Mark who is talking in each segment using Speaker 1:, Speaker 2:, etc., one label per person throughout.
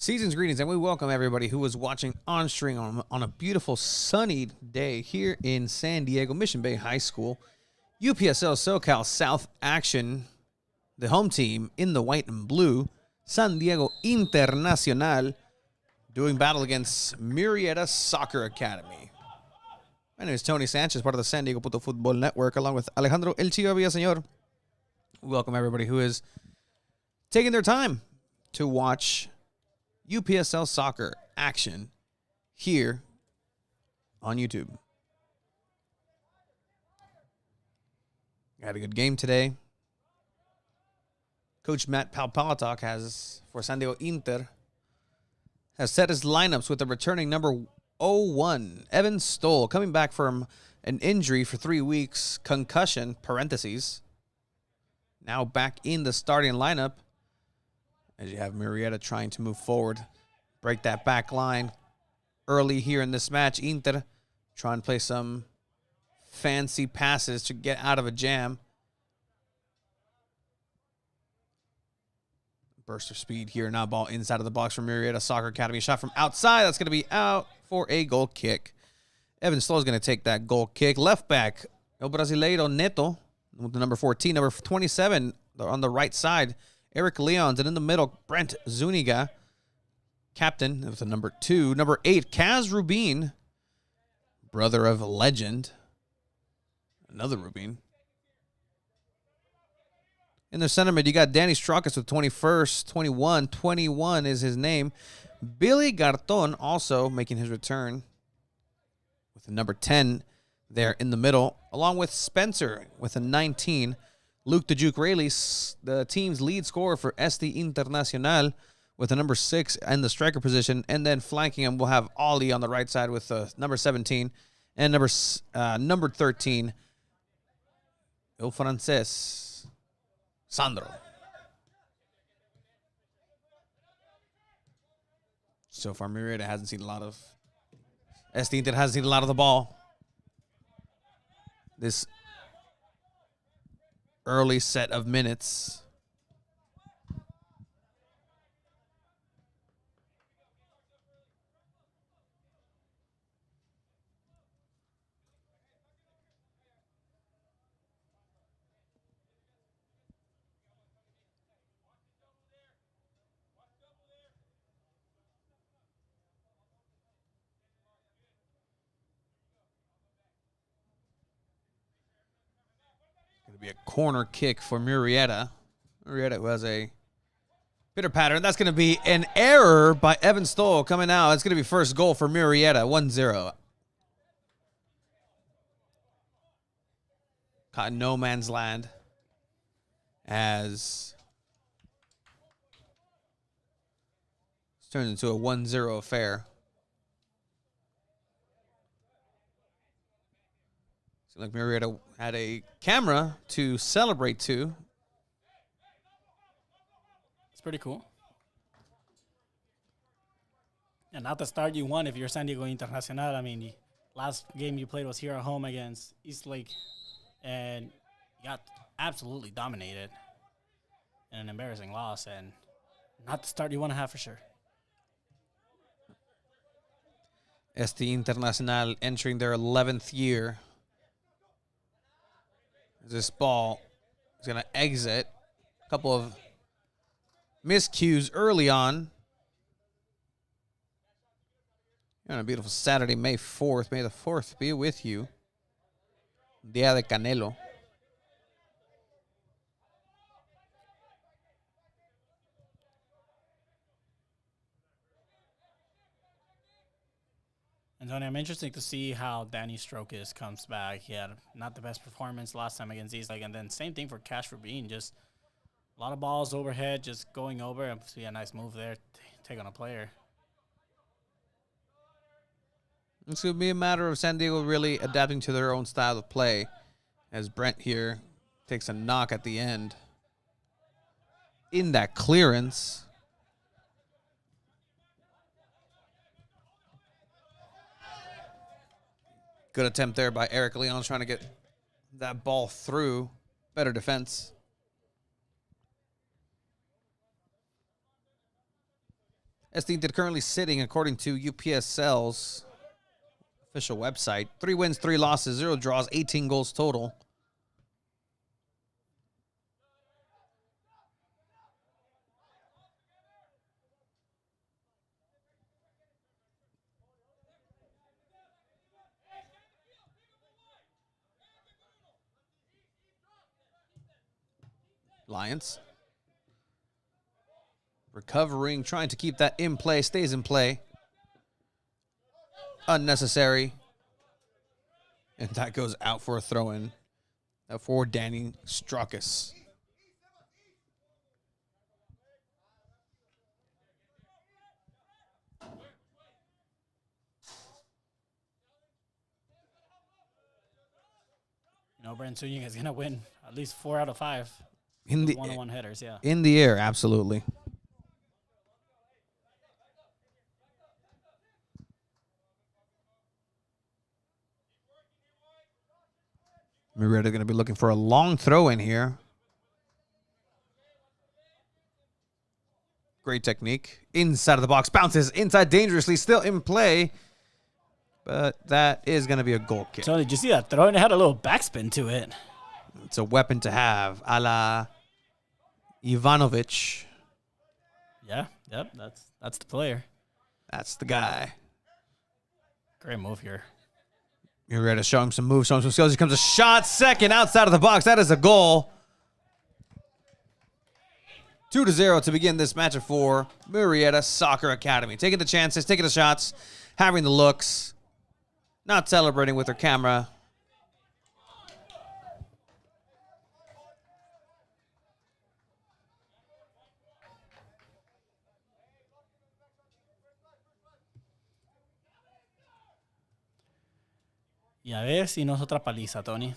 Speaker 1: Season's greetings, and we welcome everybody who is watching on stream on a beautiful sunny day here in San Diego, Mission Bay High School. UPSL SoCal South action. The home team in the white and blue, San Diego Internacional, doing battle against Murrieta Soccer Academy. My name is Tony Sanchez, part of the San Diego Puto Football Network, along with Alejandro El Chio Villaseñor. Welcome everybody who is taking their time to watch UPSL soccer action here on YouTube. Had a good game today. Coach Matt Palpalatok has, for San Diego Inter, has set his lineups with the returning number 01, Evan Stoll, coming back from an injury for 3 weeks, concussion, parentheses. Now back in the starting lineup, as you have Murrieta trying to move forward, break that back line early here in this match. Inter trying to play some fancy passes to get out of a jam. Burst of speed here. Now ball inside of the box from Murrieta Soccer Academy. Shot from outside. That's going to be out for a goal kick. Evan Stoll is going to take that goal kick. Left back, El Brasileiro Neto, with the number 14. Number 27 on the right side, Eric Leons. And in the middle, Brent Zuniga, captain with the number 2. Number 8, Kaz Rubin, brother of a legend. Another Rubin. In the center mid, you got Danny Straukas with 21st, 21. 21 is his name. Billy Garton also making his return with the number 10 there in the middle, along with Spencer with a 19. Luke the Juke Rayleigh, the team's lead scorer for SD Internacional, with the number 6 in the striker position. And then flanking him, we'll have Ollie on the right side with number 17 and number 13, El Frances Sandro. So far, Murrieta hasn't seen a lot of SD Inter hasn't seen a lot of the ball this early set of minutes. Going to be a corner kick for Murrieta. Murrieta who has a bitter pattern. That's going to be an error by Evan Stoll coming out. It's going to be first goal for Murrieta, 1-0. Caught in no man's land as it's turned into a 1-0 affair. Seems like Murrieta had a camera to celebrate to.
Speaker 2: It's pretty cool. And not the start you want if you're San Diego Internacional. I mean, the last game you played was here at home against Eastlake, and you got absolutely dominated in an embarrassing loss, and not the start you want to have for sure.
Speaker 1: SD Internacional entering their 11th year. This ball is going to exit. A couple of miscues early on. On a beautiful Saturday, May 4th. May the 4th be with you. Dia de Canelo.
Speaker 2: And Tony, I'm interested to see how Danny Strokis comes back. He had not the best performance last time against Eastlake, and then same thing for Cash Rubin. Just a lot of balls overhead, just going over. And see a nice move there, take on a player.
Speaker 1: It's going to be a matter of San Diego really adapting to their own style of play, as Brent here takes a knock at the end in that clearance. Good attempt there by Eric Leon trying to get that ball through. Better defense. SD Inter currently sitting, according to UPSL's official website, 3 wins, 3 losses, 0 draws, 18 goals total. Lions recovering, trying to keep that in play, stays in play. Unnecessary. And that goes out for a throw-in for Danny Straukas.
Speaker 2: You know, Brent Zuniga is going to win at least 4 out of 5
Speaker 1: In the
Speaker 2: one-on-one headers, yeah.
Speaker 1: In the air, absolutely. Murrieta going to be looking for a long throw in here. Great technique. Inside of the box. Bounces inside dangerously. Still in play. But that is going to be a goal kick.
Speaker 2: So did you see that throw? And it had a little backspin to it.
Speaker 1: It's a weapon to have. A la Ivanovic.
Speaker 2: Yeah, yep, that's the player.
Speaker 1: That's the guy.
Speaker 2: Great move here.
Speaker 1: Murrieta showing him some moves, showing some skills. Here comes a shot. Second outside of the box. That is a goal. 2-0 to begin this match for Murrieta Soccer Academy. Taking the chances, taking the shots, having the looks, not celebrating with her camera.
Speaker 2: Y a ver si no es otra paliza, Tony.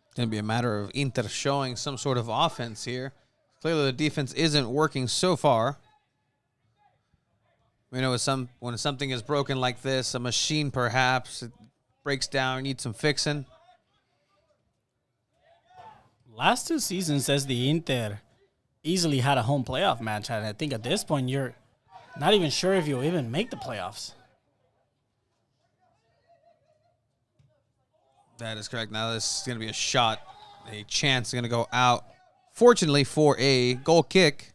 Speaker 1: It's going to be a matter of Inter showing some sort of offense here. Clearly the defense isn't working so far. We know when something is broken like this, a machine perhaps, it breaks down, needs some fixing.
Speaker 2: Last 2 seasons says the Inter easily had a home playoff match. And I think at this point, you're not even sure if you'll even make the playoffs.
Speaker 1: That is correct. Now this is going to be a shot. A chance going to go out. Fortunately for a goal kick.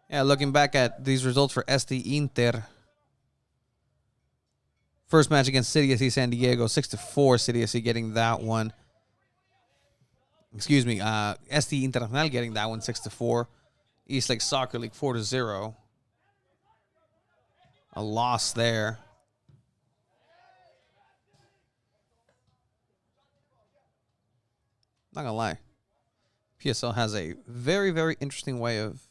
Speaker 1: Yeah, looking back at these results for SD Inter. First match against City SC San Diego, 6-4. City SC getting that one. Excuse me, SD Internacional getting that one, 6-4. East Lake Soccer League, 4-0. A loss there. Not gonna lie, PSL has a very, very interesting way of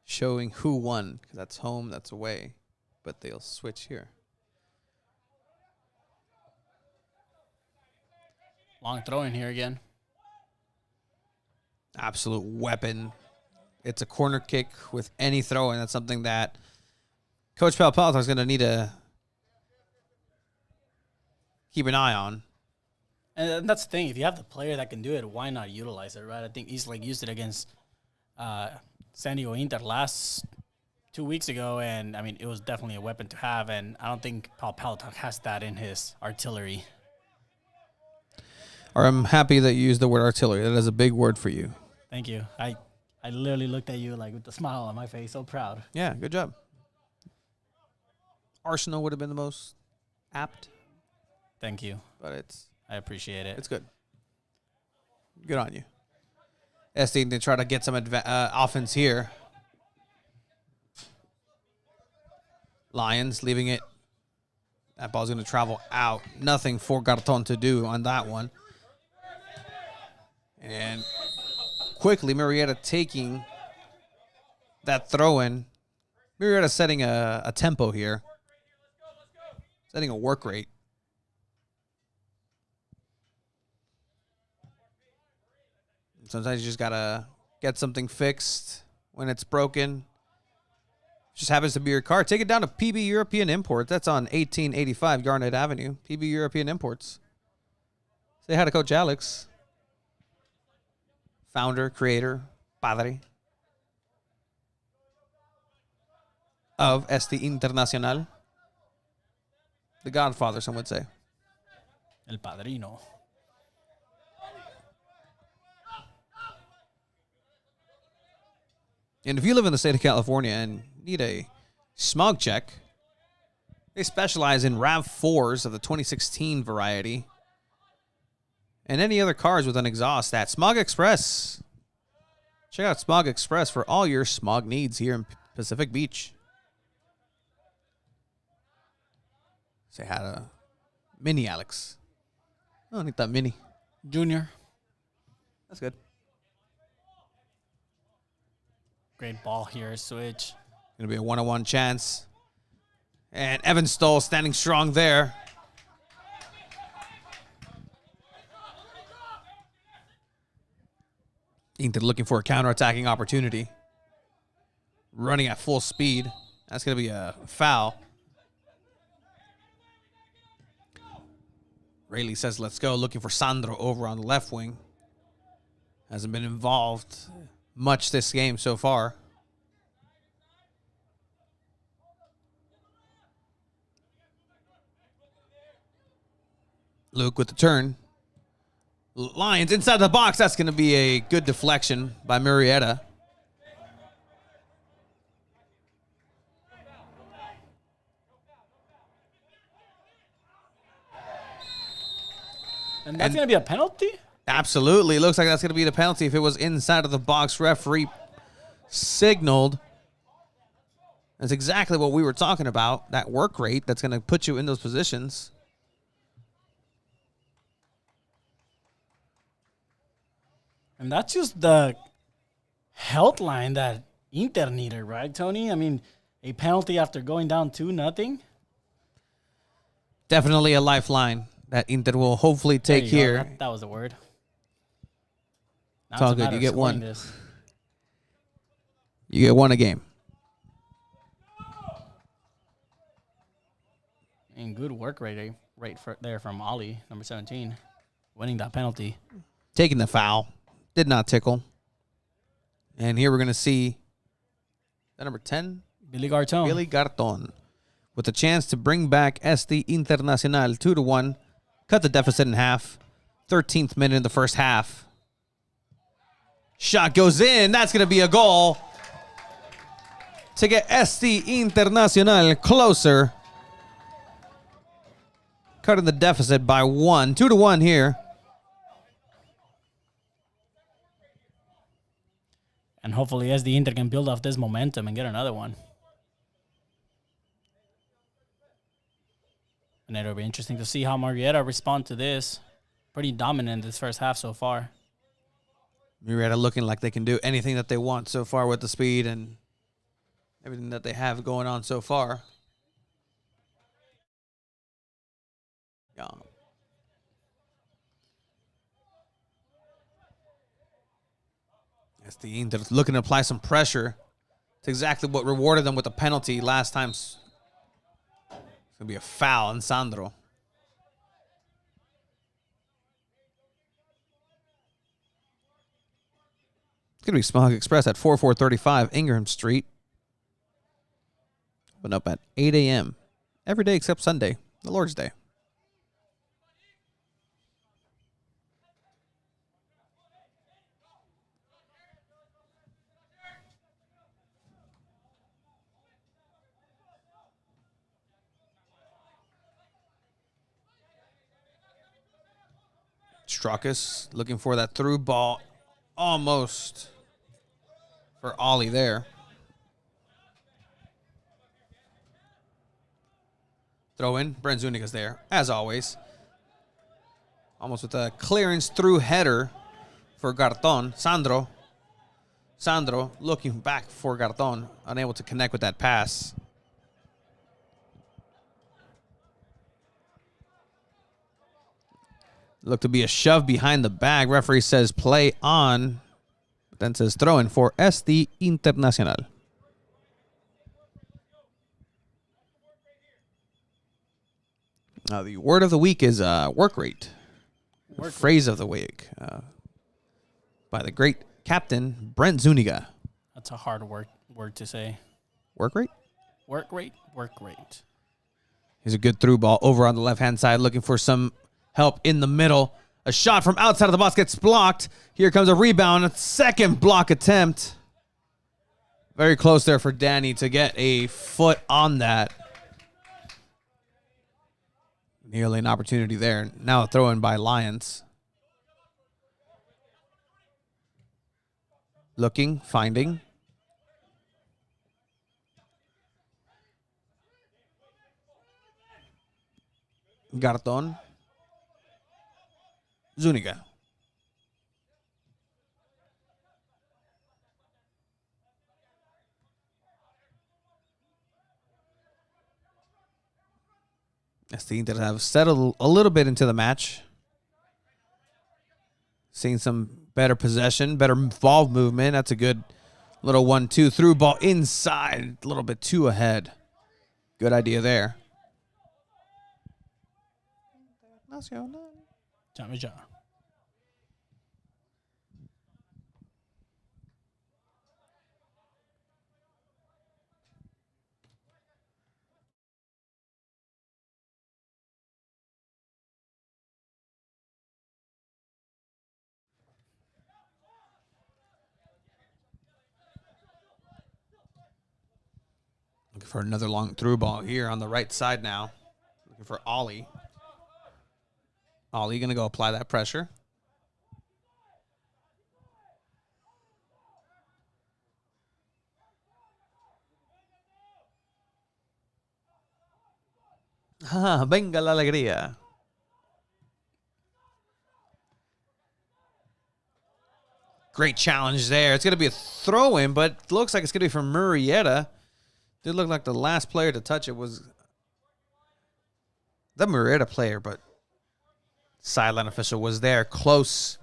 Speaker 1: showing who won. Because that's home, that's away. But they'll switch here.
Speaker 2: Long throw in here again.
Speaker 1: Absolute weapon. It's a corner kick with any throw, and that's something that Coach Palpalto is going to need to keep an eye on.
Speaker 2: And that's the thing. If you have the player that can do it, why not utilize it, right? I think East Lake used it against San Diego Inter last 2 weeks ago, and, I mean, it was definitely a weapon to have, and I don't think Palpalto has that in his artillery.
Speaker 1: Or I'm happy that you used the word artillery. That is a big word for you.
Speaker 2: Thank you. I literally looked at you like with a smile on my face, so proud.
Speaker 1: Yeah, good job. Arsenal would have been the most apt,
Speaker 2: Thank you.
Speaker 1: but
Speaker 2: I appreciate it.
Speaker 1: it's good. Good on you. SD to try to get some offense here. Lions leaving it. That ball's going to travel out. Nothing for Garton to do on that one. And quickly, Murrieta taking that throw-in. Murrieta setting a tempo here. Setting a work rate. Sometimes you just got to get something fixed when it's broken. just happens to be your car, take it down to PB European Imports. That's on 1885 Garnet Avenue. PB European Imports. Say hi to Coach Alex. Founder, creator, padre of Este Internacional. The Godfather, some would say.
Speaker 2: El Padrino.
Speaker 1: And if you live in the state of California and need a smog check, they specialize in RAV4s of the 2016 variety and any other cars with an exhaust at Smog Express. Check out Smog Express for all your smog needs here in Pacific Beach. Say hi to Mini Alex. Oh, I need that Mini.
Speaker 2: Junior.
Speaker 1: That's good.
Speaker 2: Great ball here, switch.
Speaker 1: Going to be a one-on-one chance. And Evan Stoll standing strong there. Inter looking for a counterattacking opportunity. Running at full speed. That's going to be a foul. Rayleigh says, let's go. Looking for Sandro over on the left wing. Hasn't been involved much this game so far. Luke with the turn. Lions inside the box. That's going to be a good deflection by Murrieta.
Speaker 2: And that's going to be a penalty?
Speaker 1: Absolutely. Looks like that's going to be the penalty if it was inside of the box. Referee signaled. That's exactly what we were talking about. That work rate that's going to put you in those positions.
Speaker 2: And that's just the health line that Inter needed, right, Tony? I mean, a penalty after going down 2-0.
Speaker 1: Definitely a lifeline that Inter will hopefully take here.
Speaker 2: That was the word. Now
Speaker 1: It's all
Speaker 2: a
Speaker 1: good.
Speaker 2: matter
Speaker 1: You
Speaker 2: of
Speaker 1: get
Speaker 2: scoring
Speaker 1: one.
Speaker 2: this.
Speaker 1: You get one a game.
Speaker 2: And good work rate there from Ollie, number 17, winning that penalty.
Speaker 1: Taking the foul. Did not tickle. And here we're going to see that number 10,
Speaker 2: Billy Garton.
Speaker 1: Billy Garton, with a chance to bring back Este Internacional 2-1, cut the deficit in half. 13th minute in the first half. Shot goes in. That's going to be a goal to get Este Internacional closer. Cutting the deficit by 1. 2-1 here.
Speaker 2: And hopefully as the Inter can build off this momentum and get another one. And it'll be interesting to see how Murrieta respond to this. Pretty dominant this first half so far.
Speaker 1: Murrieta looking like they can do anything that they want so far with the speed and everything that they have going on so far. Yeah. Yes, the Inter looking to apply some pressure. It's exactly what rewarded them with the penalty last time. It's going to be a foul on Sandro. It's going to be Smog Express at 4435 Ingraham Street. Open up at 8 a.m. every day except Sunday, the Lord's Day. Straucus looking for that through ball. Almost for Ollie there. Throw in. Brent Zuniga's there, as always. Almost with a clearance through header for Garton. Sandro looking back for Garton. Unable to connect with that pass. Looked to be a shove behind the bag. Referee says play on. But then says throw in for Este Internacional. The word of the week is work rate. Phrase of the week by the great captain Brent Zuniga.
Speaker 2: That's a hard word to say.
Speaker 1: Work rate?
Speaker 2: Work rate, work rate.
Speaker 1: Here's a good through ball over on the left-hand side, looking for some help in the middle. A shot from outside of the box gets blocked. Here comes a rebound, a second block attempt. Very close there for Danny to get a foot on that. Nearly an opportunity there. Now a throw in by Lions. Looking, finding. Garton. Zuniga. As the Inter have settled a little bit into the match. Seeing some better possession, better ball movement. That's a good little 1-2 through ball inside. A little bit too ahead. Good idea there.
Speaker 2: Jam.
Speaker 1: Looking for another long through ball here on the right side now. Looking for Ollie. Ollie going to go apply that pressure. Venga la alegría. Great challenge there. It's going to be a throw-in, but it looks like it's going to be from Murrieta. Did look like the last player to touch it was the Murrieta player, but sideline official was there close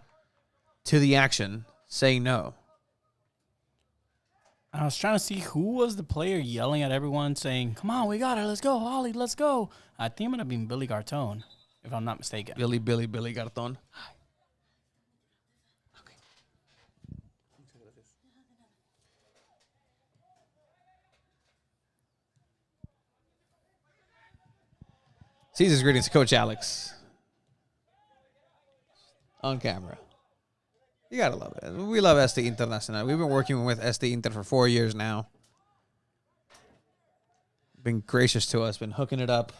Speaker 1: to the action, saying no.
Speaker 2: I was trying to see who was the player yelling at everyone saying, come on, we got it. Let's go, Ollie, let's go. I think it might have been Billy Garton, if I'm not mistaken.
Speaker 1: Billy Garton. Caesar's greetings to Coach Alex. On camera. You gotta love it. We love SD Internacional. We've been working with SD Inter for 4 years now. Been gracious to us, been hooking it up.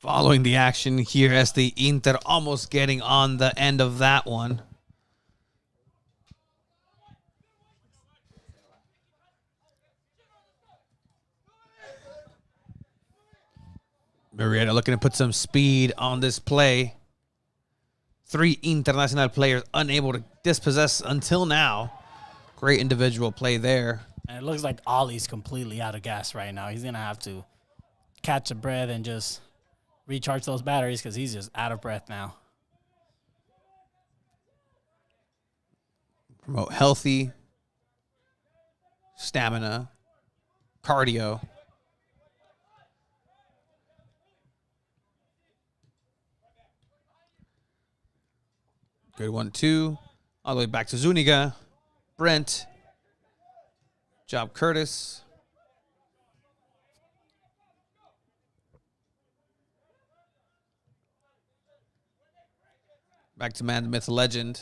Speaker 1: Following the action here as the Inter almost getting on the end of that one. Murrieta looking to put some speed on this play. 3 Internacional players unable to dispossess until now. Great individual play there.
Speaker 2: And it looks like Ollie's completely out of gas right now. He's going to have to catch a breath and just recharge those batteries because he's just out of breath now.
Speaker 1: Promote healthy stamina, cardio. Good 1-2. All the way back to Zuniga. Brent. Job Curtis. Back to man, the myth, legend.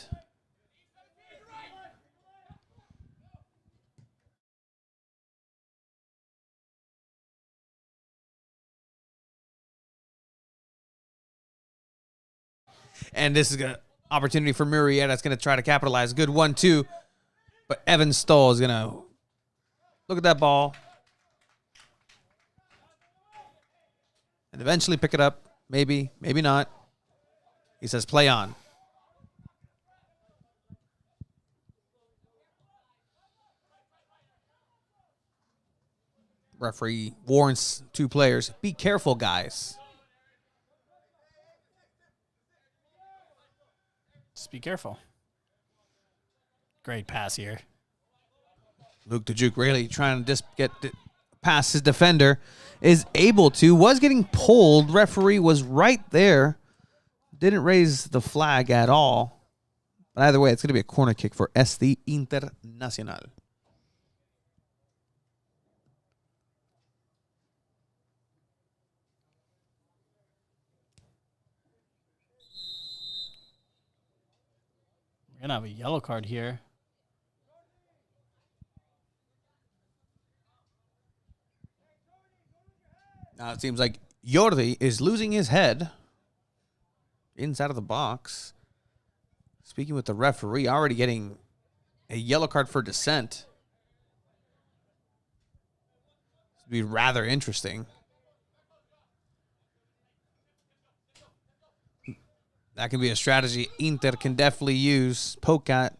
Speaker 1: And this is an opportunity for Murrieta. It's going to try to capitalize. Good 1-2. But Evan Stoll is going to look at that ball. and eventually pick it up. Maybe, maybe not. He says play on. Referee warns two players, be careful, guys.
Speaker 2: Just be careful. Great pass here.
Speaker 1: Luke Dujuk really trying to just get past his defender. Is able to. Was getting pulled. Referee was right there. Didn't raise the flag at all. But either way, it's going to be a corner kick for SD Internacional.
Speaker 2: We're going to have a yellow card here.
Speaker 1: Now it seems like Jordi is losing his head inside of the box. Speaking with the referee, already getting a yellow card for dissent. This would be rather interesting. That can be a strategy Inter can definitely use. Poke at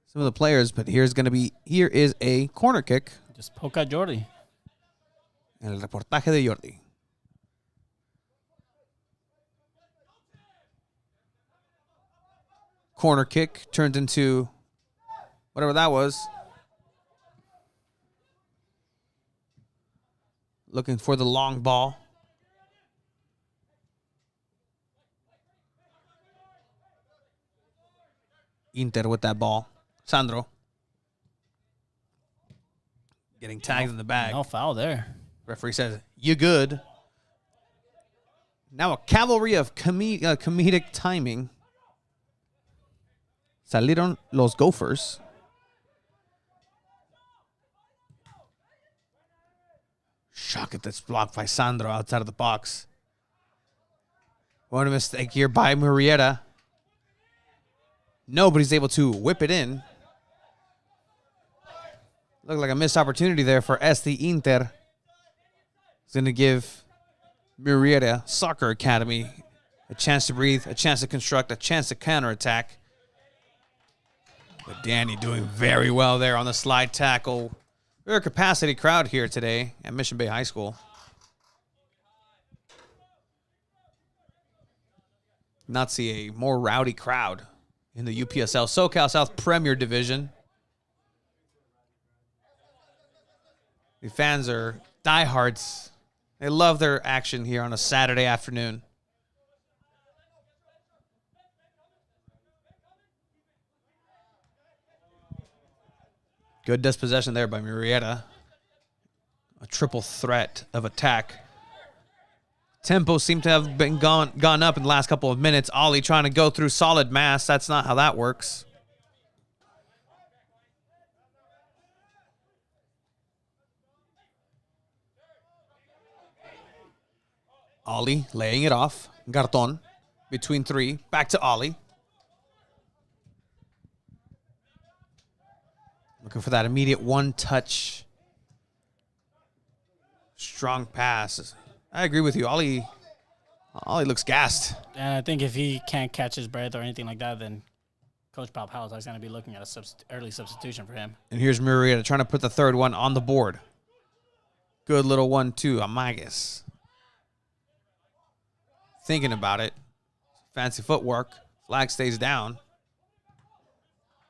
Speaker 1: some of the players, but here is a corner kick.
Speaker 2: Just poke at Jordi.
Speaker 1: El reportaje de Jordi. Corner kick turned into whatever that was. Looking for the long ball. Inter with that ball. Sandro. Getting tagged in the bag.
Speaker 2: No foul there.
Speaker 1: Referee says, you good. Now a cavalry of comedic timing. Salieron los Gophers. Shock at this block by Sandro outside of the box. What a mistake here by Murrieta. Nobody's able to whip it in. Looked like a missed opportunity there for SD Inter. It's going to give Murrieta Soccer Academy a chance to breathe, a chance to construct, a chance to counterattack. But Danny doing very well there on the slide tackle. We're a capacity crowd here today at Mission Bay High School. Not see a more rowdy crowd in the UPSL SoCal South Premier Division. The fans are diehards. They love their action here on a Saturday afternoon. Good dispossession there by Murrieta. A triple threat of attack. Tempo seemed to have been gone up in the last couple of minutes. Ollie trying to go through solid mass. That's not how that works. Ollie laying it off. Garton between three. Back to Ollie. Looking for that immediate one-touch. Strong pass. I agree with you. Ollie looks gassed.
Speaker 2: And I think if he can't catch his breath or anything like that, then Coach Bob Howell is going to be looking at a early substitution for him.
Speaker 1: And here's Murrieta trying to put the third one on the board. Good little 1-2. Amagas. Thinking about it. Fancy footwork. Flag stays down.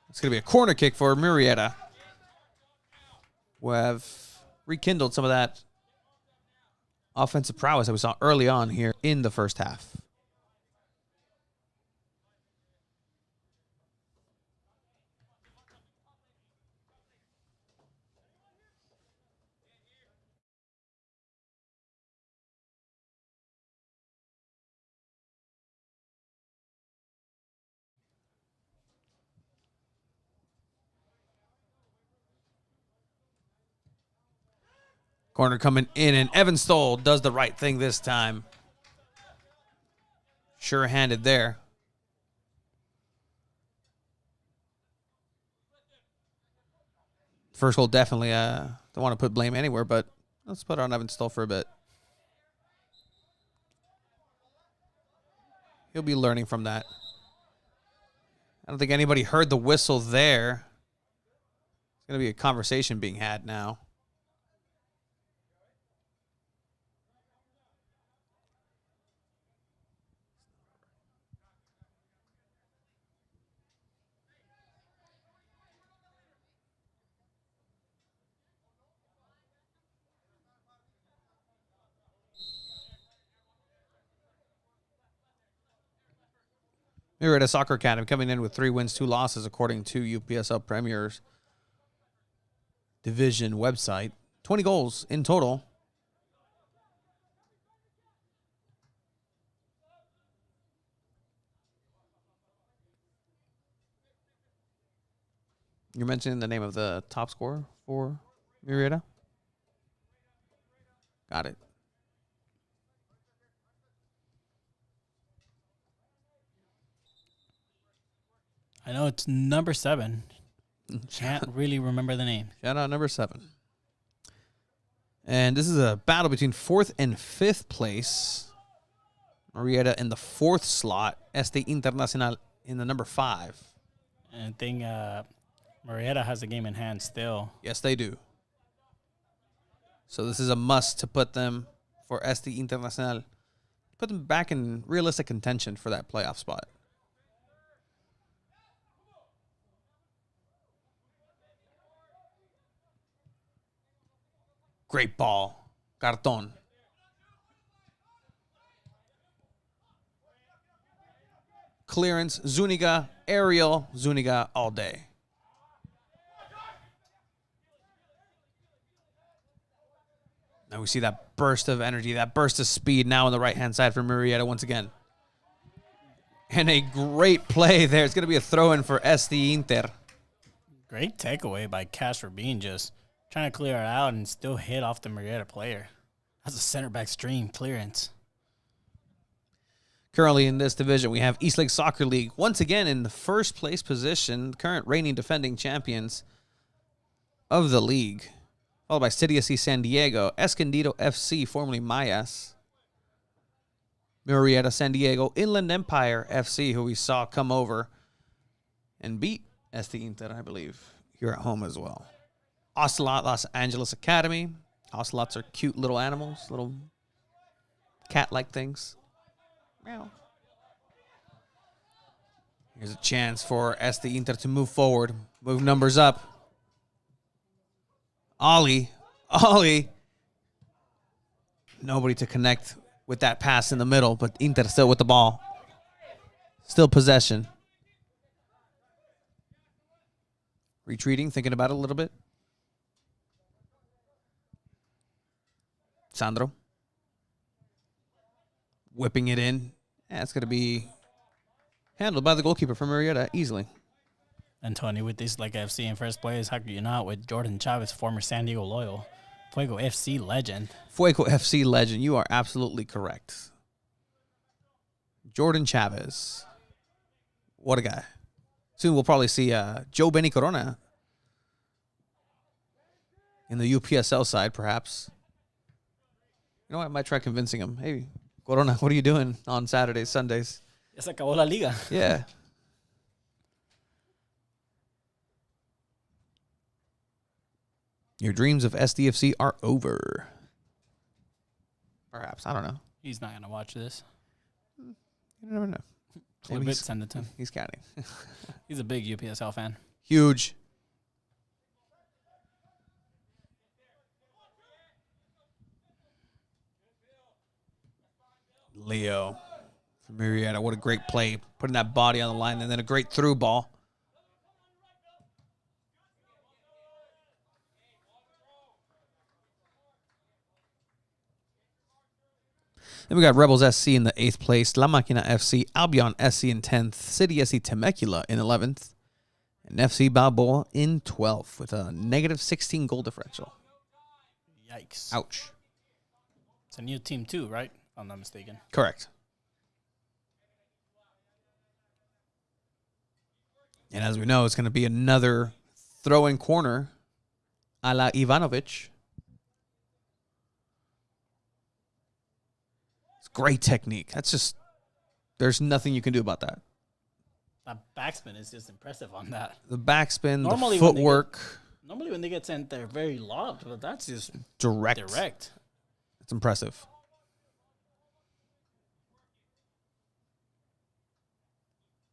Speaker 1: It's going to be a corner kick for Murrieta. We have rekindled some of that offensive prowess that we saw early on here in the first half. Corner coming in, and Evan Stoll does the right thing this time. Sure-handed there. First goal definitely, don't want to put blame anywhere, but let's put it on Evan Stoll for a bit. He'll be learning from that. I don't think anybody heard the whistle there. It's going to be a conversation being had now. Murrieta Soccer Academy coming in with 3 wins, 2 losses, according to UPSL Premier's division website. 20 goals in total. You're mentioning the name of the top scorer for Murrieta? Got it.
Speaker 2: I know it's number 7. Can't really remember the name.
Speaker 1: Shout out number 7. And this is a battle between 4th and 5th place. Murrieta in the 4th slot. Este Internacional in the number 5.
Speaker 2: And I think Murrieta has a game in hand still.
Speaker 1: Yes, they do. So this is a must to put them for Este Internacional. Put them back in realistic contention for that playoff spot. Great ball. Carton. Clearance. Zuniga. Aerial. Zuniga all day. Now we see that burst of energy, that burst of speed now on the right-hand side for Murrieta once again. And a great play there. It's going to be a throw-in for Este Inter.
Speaker 2: Great takeaway by Cash Bean, just trying to clear it out and still hit off the Murrieta player. That's a center back stream clearance.
Speaker 1: Currently in this division, we have East Lake Soccer League once again in the first place position, current reigning defending champions of the league, followed by City SC San Diego, Escondido FC, formerly Mayas, Murrieta San Diego, Inland Empire FC, who we saw come over and beat Este Inter, I believe, here at home as well. Ocelot Los Angeles Academy. Ocelots are cute little animals, little cat-like things. Meow. Here's a chance for Este Inter to move forward, move numbers up. Ollie. Nobody to connect with that pass in the middle, but Inter still with the ball. Still possession. Retreating, thinking about it a little bit. Sandro. Whipping it in. That's going to be handled by the goalkeeper from Murrieta easily.
Speaker 2: And Tony, with this like FC in first place, how could you not with Jordan Chavez, former San Diego Loyal, Fuego FC legend?
Speaker 1: Fuego FC legend. You are absolutely correct. Jordan Chavez. What a guy. Soon we'll probably see Joe Benny Corona in the UPSL side, perhaps. You know what? I might try convincing him. Hey, Corona, what are you doing on Saturdays, Sundays?
Speaker 2: Ya se acabó la liga.
Speaker 1: Yeah. Your dreams of SDFC are over. Perhaps. I don't know.
Speaker 2: He's not going to watch this.
Speaker 1: You never know.
Speaker 2: A little bit, send it to him.
Speaker 1: He's counting.
Speaker 2: He's a big UPSL fan.
Speaker 1: Huge. Leo from Murrieta. What a great play. Putting that body on the line and then a great through ball. Then we got Rebels SC in the 8th place, La Máquina FC, Albion SC in 10th, City SC Temecula in 11th, and FC Balboa in 12th with a negative 16 goal differential.
Speaker 2: Yikes.
Speaker 1: Ouch.
Speaker 2: It's a new team too, right? If I'm not mistaken.
Speaker 1: Correct. And as we know, it's going to be another throw-in corner a la Ivanovic. It's great technique. That's just There's nothing you can do about that.
Speaker 2: That backspin is just impressive on that.
Speaker 1: The backspin,
Speaker 2: Normally
Speaker 1: the footwork.
Speaker 2: Normally when they get sent, they're very lobbed, but that's just
Speaker 1: direct. It's impressive.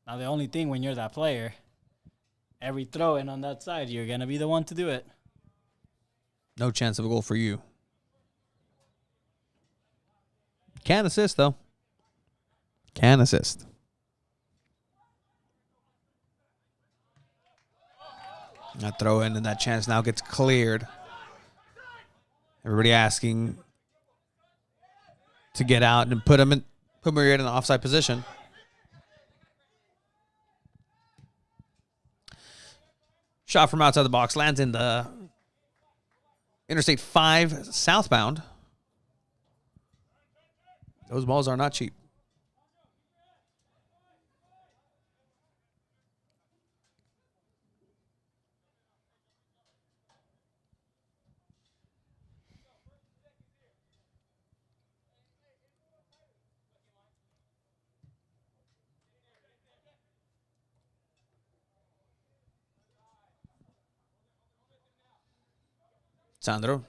Speaker 2: Now, the only thing when you're that player, every throw in on that side, you're going to be the one to do it.
Speaker 1: No chance of a goal for you. Can assist, though. Can assist. That throw in and that chance now gets cleared. Everybody asking to get out and put Murrieta in the offside position. Shot from outside the box lands in the Interstate 5 southbound. Those balls are not cheap. Sandro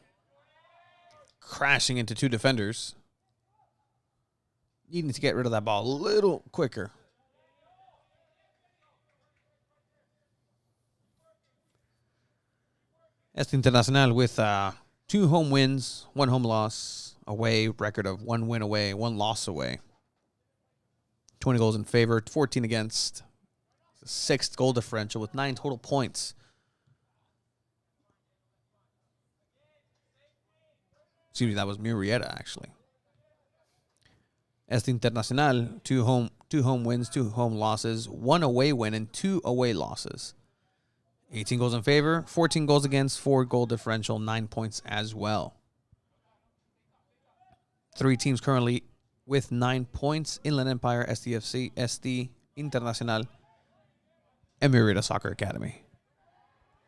Speaker 1: crashing into two defenders. Needing to get rid of that ball a little quicker. Este Internacional with 2 home wins, 1 home loss away, record of 1 win away, 1 loss away. 20 goals in favor, 14 against. 6th goal differential with 9 total points. Excuse me, that was Murrieta, actually. Este Internacional, 2 home wins, 2 home losses, 1 away win, and 2 away losses. 18 goals in favor, 14 goals against, 4 goal differential, 9 points as well. 3 teams currently with 9 points: Inland Empire, SDFC, SD Internacional, and Murrieta Soccer Academy.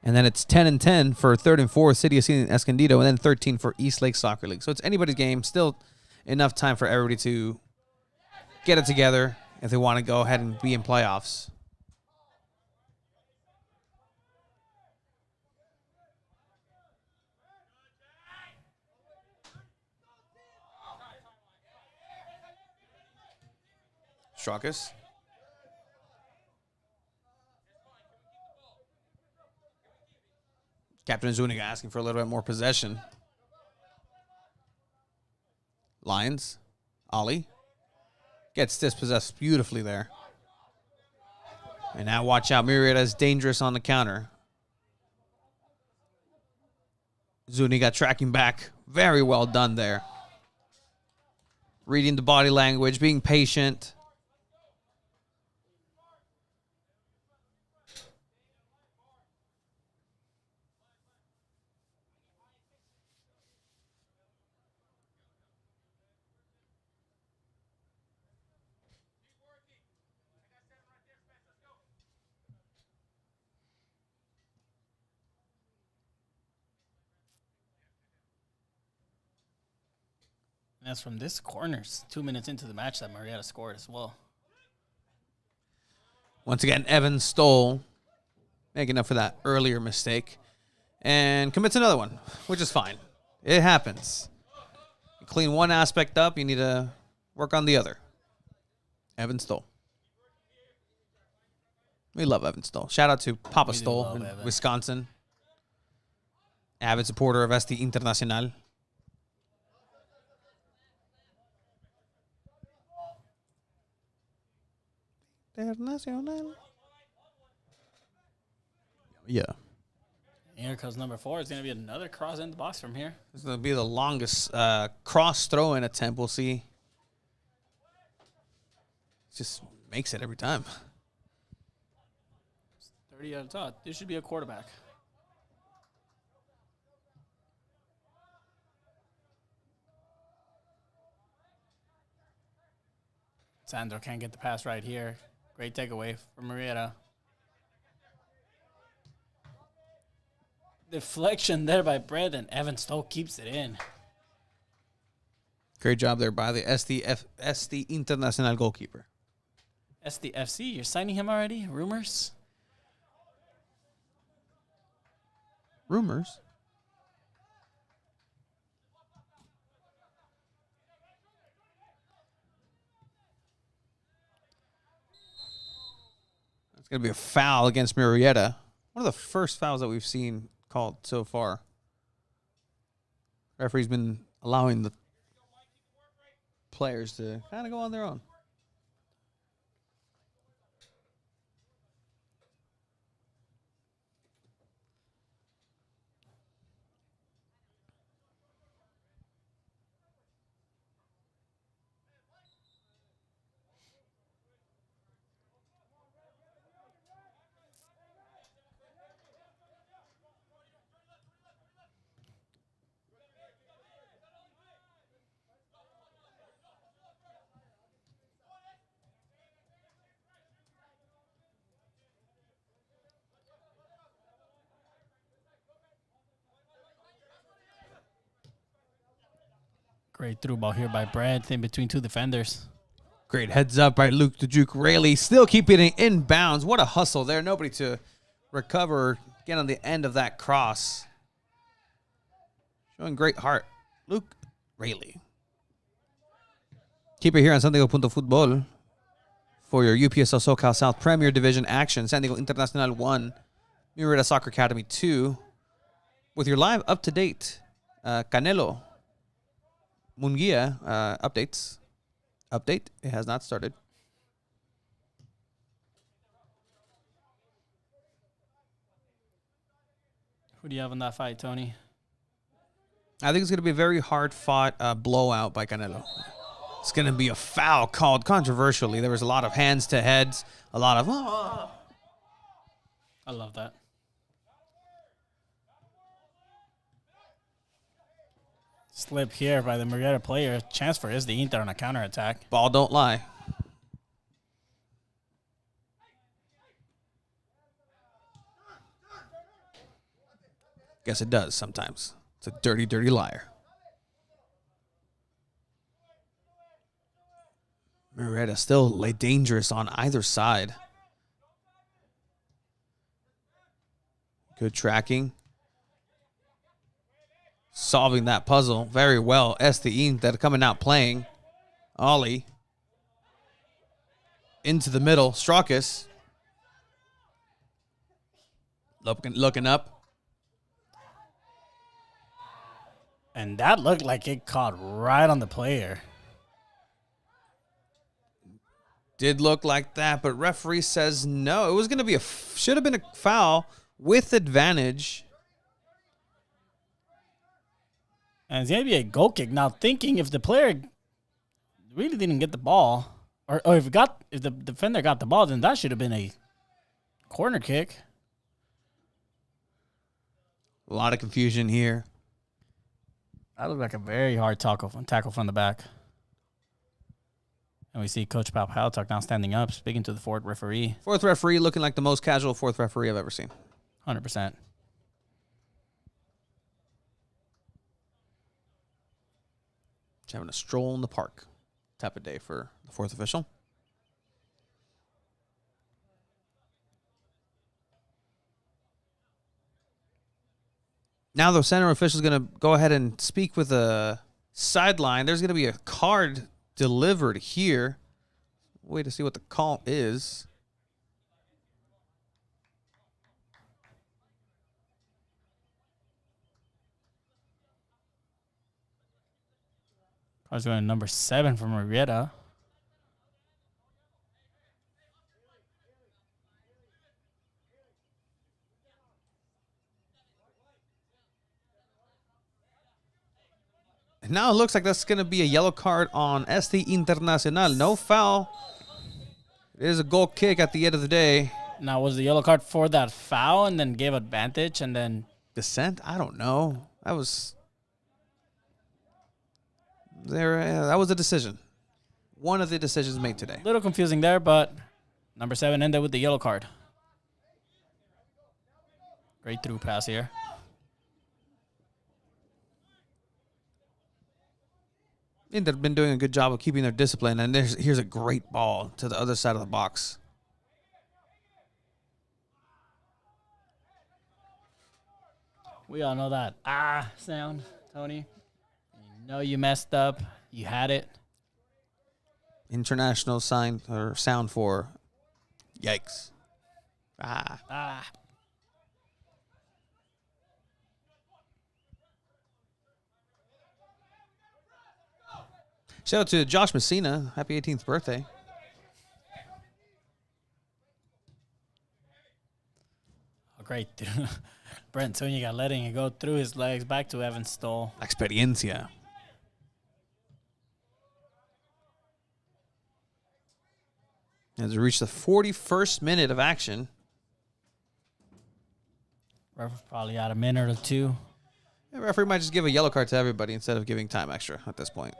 Speaker 1: And then it's 10 and 10 for 3rd and 4th, City of San Escondido, and then 13 for East Lake Soccer League. So it's anybody's game. Still enough time for everybody to get it together if they want to go ahead and be in playoffs. Straukas. Captain Zuniga asking for a little bit more possession. Lions. Ali gets dispossessed beautifully there. And now watch out. Murrieta is dangerous on the counter. Zuniga tracking back. Very well done there. Reading the body language, being patient.
Speaker 2: And that's from this corners, 2 minutes into the match that Murrieta scored as well.
Speaker 1: Once again, Evan Stoll making up for that earlier mistake and commits another one, which is fine. It happens. You clean one aspect up, you need to work on the other. Evan Stoll. We love Evan Stoll. Shout out to Papa Stoll in Evan. Wisconsin. Avid supporter of Este Internacional. Internacional. Yeah.
Speaker 2: Here comes number 4. It's going to be another cross in the box from here.
Speaker 1: This is going to be the longest cross throw-in attempt we'll see. Just makes it every time.
Speaker 2: 30 out of top. This should be a quarterback. Sandro can't get the pass right here. Great takeaway from Murrieta. Deflection there by Brett, and Evan Stoll keeps it in.
Speaker 1: Great job there by the SD Internacional goalkeeper.
Speaker 2: SDFC, you're signing him already? Rumors?
Speaker 1: Rumors. It's going to be a foul against Murrieta. One of the first fouls that we've seen called so far. Referee's been allowing the players to kind of go on their own.
Speaker 2: Great through ball here by Brad in between two defenders.
Speaker 1: Great heads up by Luke the Juke Rayleigh. Still keeping it in bounds. What a hustle there. Nobody to recover. Get on the end of that cross. Showing great heart. Luke Rayleigh. Keep it here on San Diego Punto Futbol for your UPSL SoCal South Premier Division action. San Diego Internacional 1, Murrieta Soccer Academy 2. With your live up-to-date Canelo Munguia updates. Update. It has not started.
Speaker 2: Who do you have in that fight, Tony?
Speaker 1: I think it's going to be a very hard-fought blowout by Canelo. It's going to be a foul called controversially. There was a lot of hands to heads, a lot of...
Speaker 2: I love that. Slip here by the Murrieta player. Chance for the Inter on a counterattack.
Speaker 1: Ball don't lie. Guess it does sometimes. It's a dirty, dirty liar. Murrieta still lay dangerous on either side. Good tracking. Solving that puzzle very well. SDE that are coming out playing. Ollie. Into the middle. Straukas. Looking up.
Speaker 2: And that looked like it caught right on the player.
Speaker 1: Did look like that, but referee says no. It was going to be should have been a foul with advantage.
Speaker 2: And it's going to be a goal kick. Now, thinking if the player really didn't get the ball, or if the defender got the ball, then that should have been a corner kick.
Speaker 1: A lot of confusion here.
Speaker 2: That looked like a very hard tackle from the back. And we see Coach Pal Haltok now standing up, speaking to the fourth referee.
Speaker 1: Fourth referee looking like the most casual fourth referee I've ever seen.
Speaker 2: 100%.
Speaker 1: Just having a stroll in the park type of day for the fourth official. Now the center official is going to go ahead and speak with a sideline. There's going to be a card delivered here. Wait to see what the call is.
Speaker 2: I was going number 7 from Murrieta.
Speaker 1: Now it looks like that's going to be a yellow card on ST Internacional. No foul. It is a goal kick at the end of the day.
Speaker 2: Now, was the yellow card for that foul and then gave advantage and then...
Speaker 1: Dissent? I don't know. That was... that was a decision. One of the decisions made today.
Speaker 2: A little confusing there, but number 7 ended with the yellow card. Great through pass here.
Speaker 1: Inter have been doing a good job of keeping their discipline, and here's a great ball to the other side of the box.
Speaker 2: We all know that sound, Tony. You know you messed up. You had it.
Speaker 1: International sign or sound for yikes. Ah. Shout out to Josh Messina. Happy 18th birthday.
Speaker 2: Oh, great. Brent Zuniga letting it go through his legs back to Evan Stoll.
Speaker 1: Experiencia. As we reach the 41st minute of action.
Speaker 2: Ref probably out a minute or two.
Speaker 1: The referee might just give a yellow card to everybody instead of giving time extra at this point.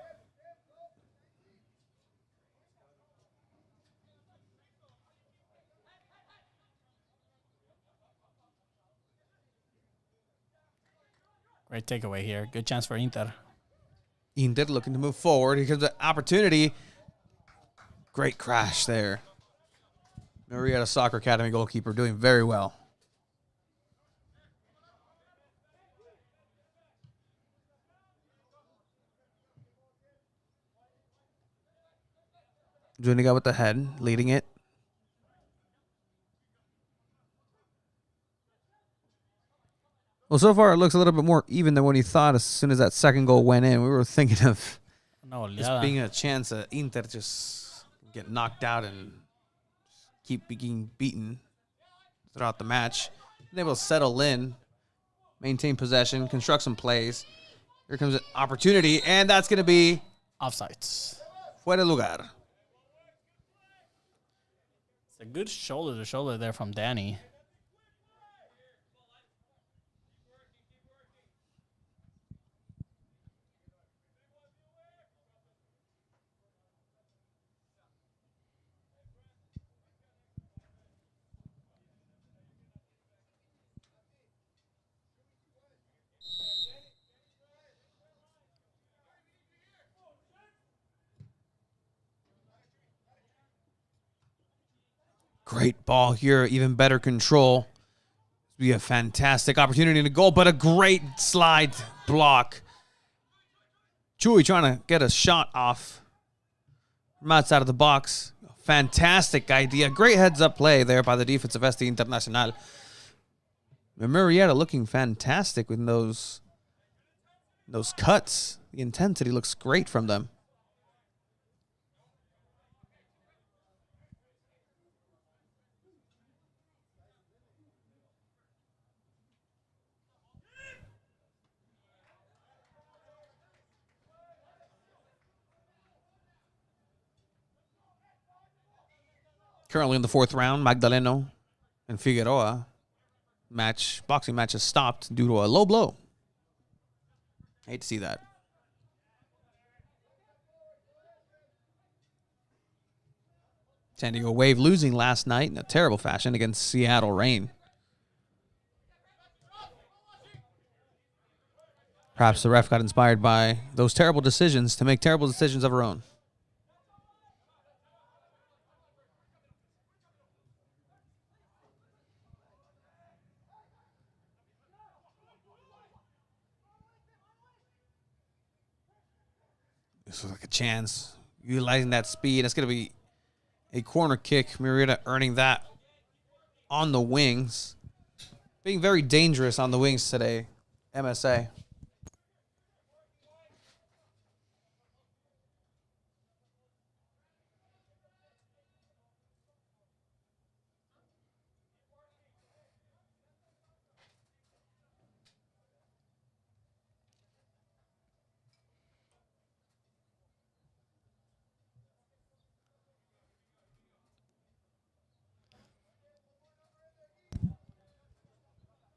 Speaker 2: Great takeaway here. Good chance for Inter.
Speaker 1: Inter looking to move forward. Here comes the opportunity. Great crash there. Murrieta Soccer Academy goalkeeper doing very well. Zuniga with the head, leading it. Well, so far it looks a little bit more even than what he thought as soon as that second goal went in. We were thinking of just being a chance that Inter just get knocked out and keep being beaten throughout the match. Been able to settle in, maintain possession, construct some plays. Here comes an opportunity, and that's going to be
Speaker 2: offsides.
Speaker 1: Fuera de lugar.
Speaker 2: It's a good shoulder to shoulder there from Danny.
Speaker 1: Great ball here, even better control. Be a fantastic opportunity to goal, but a great slide block. Chewy trying to get a shot off from outside of the box. Fantastic idea. Great heads-up play there by the defense of Este Internacional. Murrieta looking fantastic with those cuts. The intensity looks great from them. Currently in the fourth round, Magdaleno and Figueroa boxing match has stopped due to a low blow. Hate to see that. San Diego Wave losing last night in a terrible fashion against Seattle Reign. Perhaps the ref got inspired by those terrible decisions to make terrible decisions of her own. This was like a chance. Utilizing that speed. It's going to be a corner kick. Murrieta earning that on the wings. Being very dangerous on the wings today, MSA.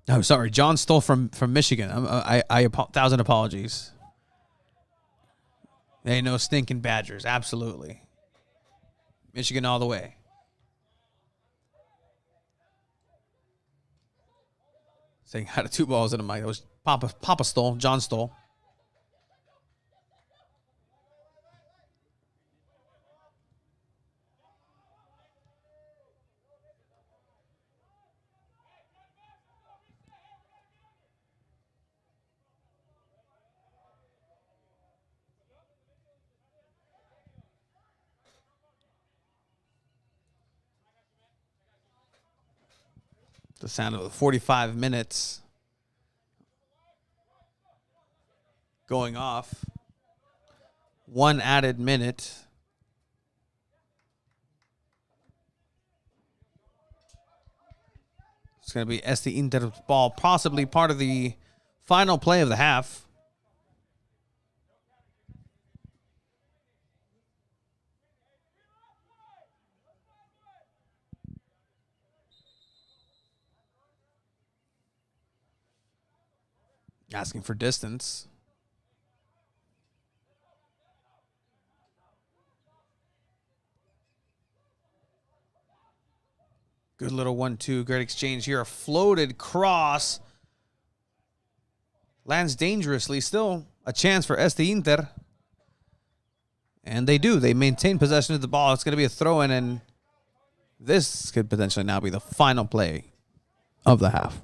Speaker 1: No, sorry. John Stoll from Michigan. I 1,000 apologies. They ain't no stinking Badgers. Absolutely. Michigan all the way. Saying how to 2 balls in a mic. It was Papa Stoll, John Stoll. The sound of the 45 minutes going off. 1 added minute. It's going to be SD Inter's ball, possibly part of the final play of the half. Asking for distance. Good little 1-2. Great exchange here. A floated cross. Lands dangerously. Still a chance for SD Inter. And they do. They maintain possession of the ball. It's going to be a throw-in, and this could potentially now be the final play of the half.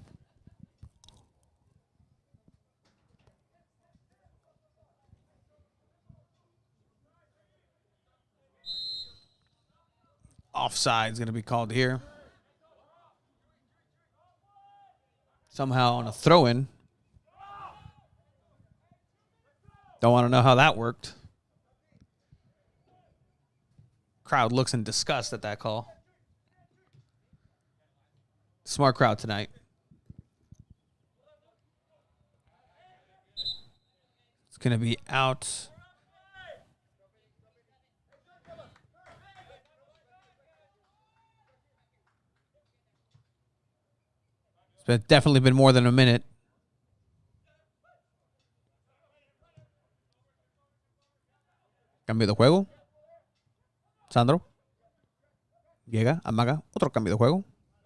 Speaker 1: Offside is going to be called here. Somehow on a throw-in. Don't want to know how that worked. Crowd looks in disgust at that call. Smart crowd tonight. It's going to be out. It's definitely been more than a minute. Cambio de juego. Sandro. Llega, amaga. Otro cambio de juego.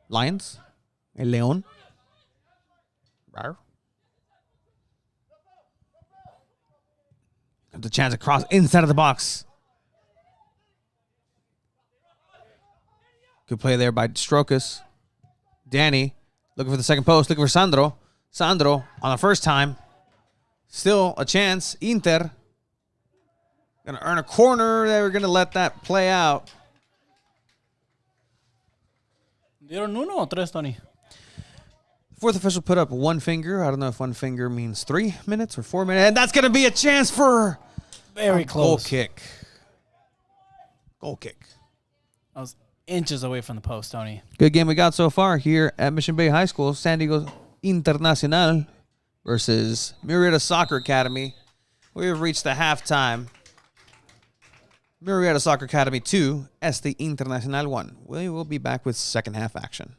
Speaker 1: Lions. El León. Rar. The chance across inside of the box. Good play there by Strokas. Danny looking for the second post. Looking for Sandro. Sandro on the first time. Still a chance. Inter. Going to earn a corner. They were going to let that play out.
Speaker 2: ¿Dieron uno o tres, Tony?
Speaker 1: Fourth official put up 1 finger. I don't know if 1 finger means 3 minutes or 4 minutes. And that's going to be a chance for
Speaker 2: Very close.
Speaker 1: goal kick. Goal kick.
Speaker 2: I was inches away from the post, Tony.
Speaker 1: Good game we got so far here at Mission Bay High School. San Diego Internacional versus Murrieta Soccer Academy. We have reached the halftime. Murrieta Soccer Academy 2, SD Internacional 1. We will be back with second half action.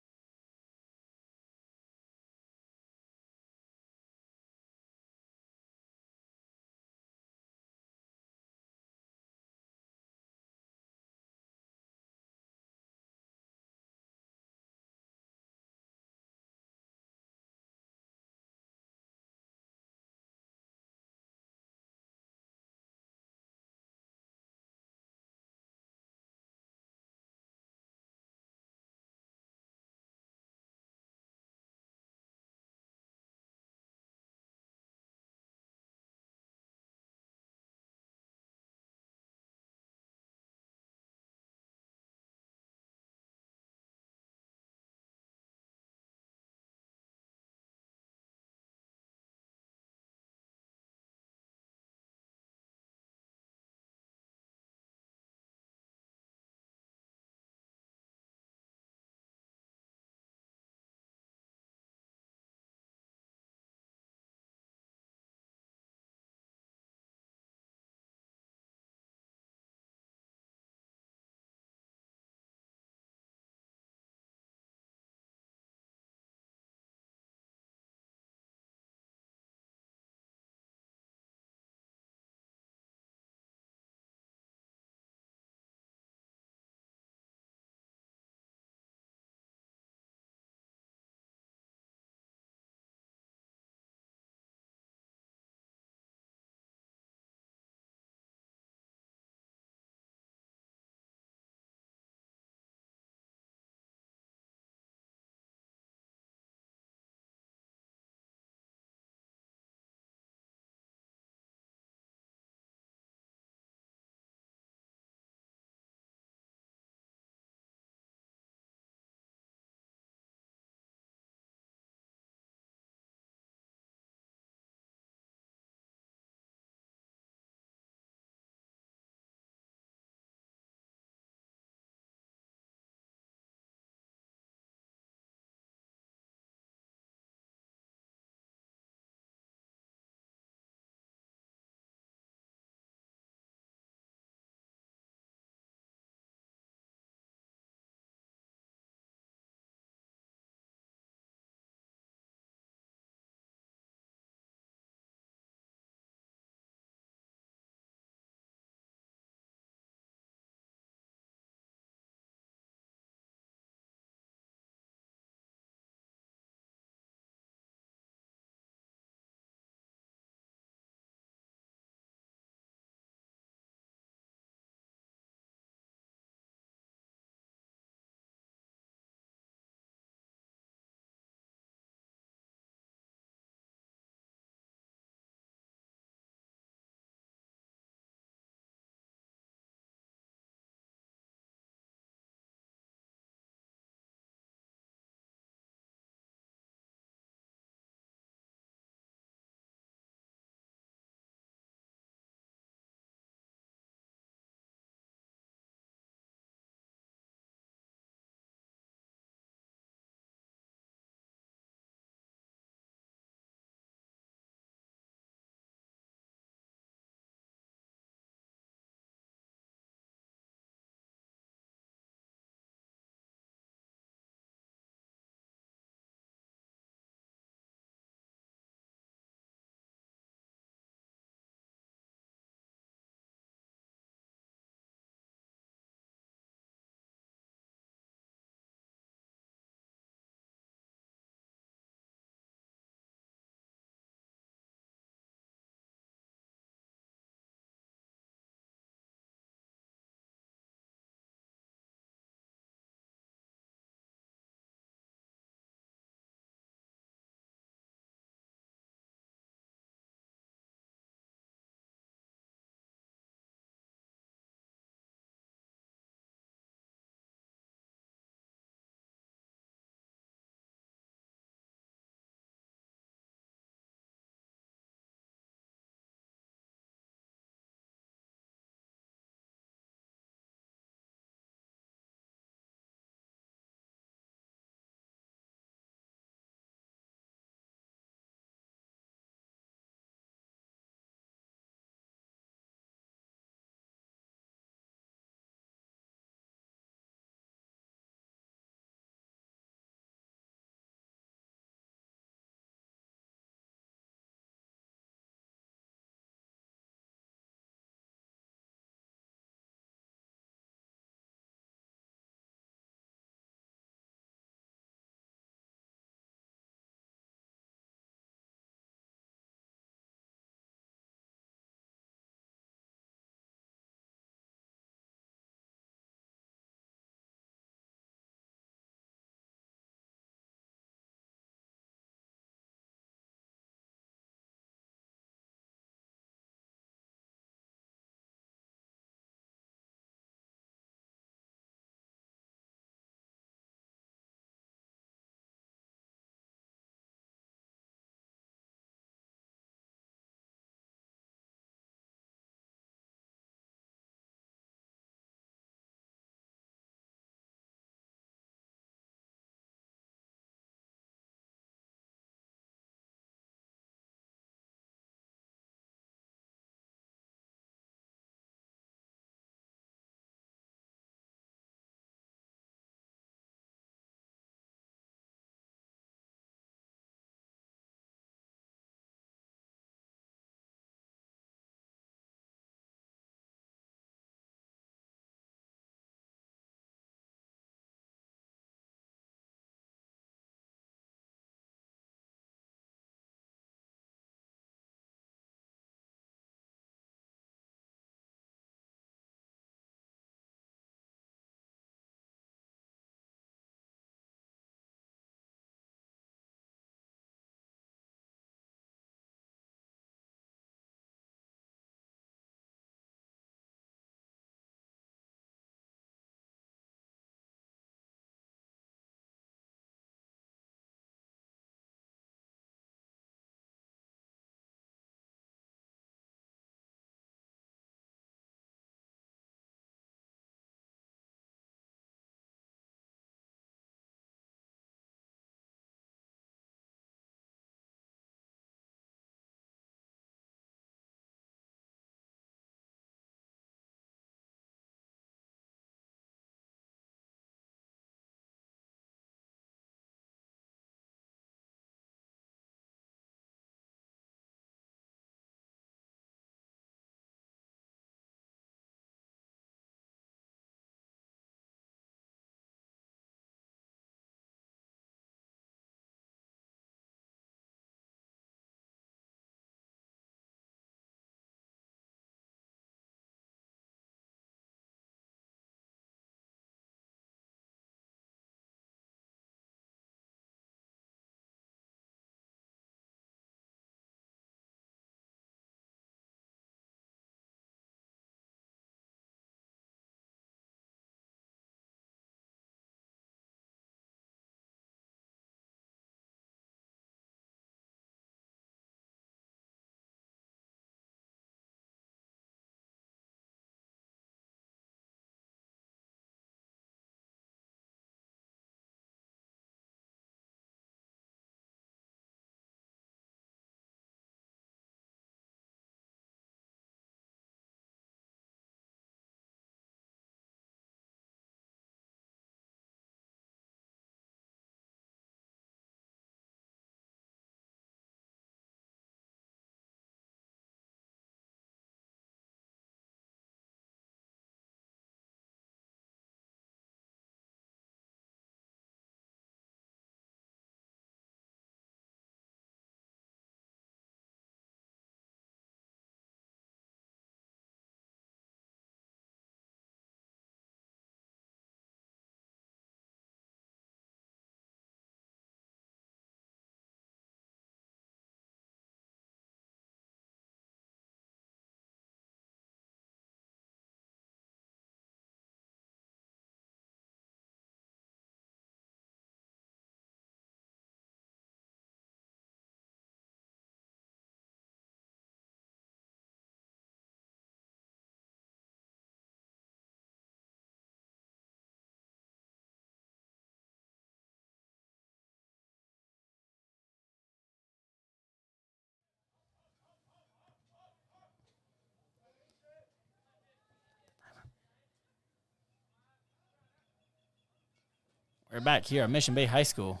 Speaker 2: We're back here at Mission Bay High School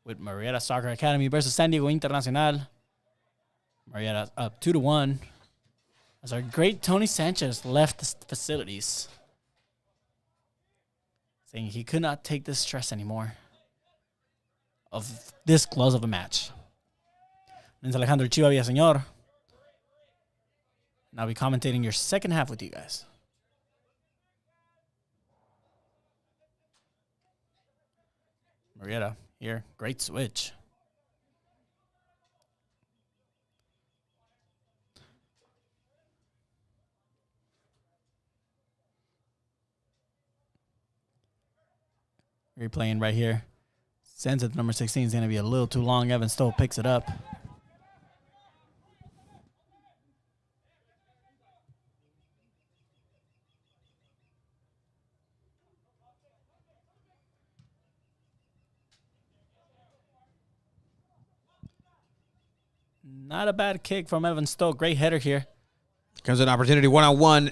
Speaker 2: with Murrieta Soccer Academy versus San Diego Internacional. Murrieta up 2-1 as our great Tony Sanchez left the facilities, saying he could not take the stress anymore of this close of a match. It's Alejandro Chiva Villaseñor. And I'll be commentating your second half with you guys. Murrieta here. Great switch. Replaying right here. Sends it to number 16. Is going to be a little too long. Evan Stowe picks it up. Not a bad kick from Evan Stowe. Great header here.
Speaker 1: Comes an opportunity one-on-one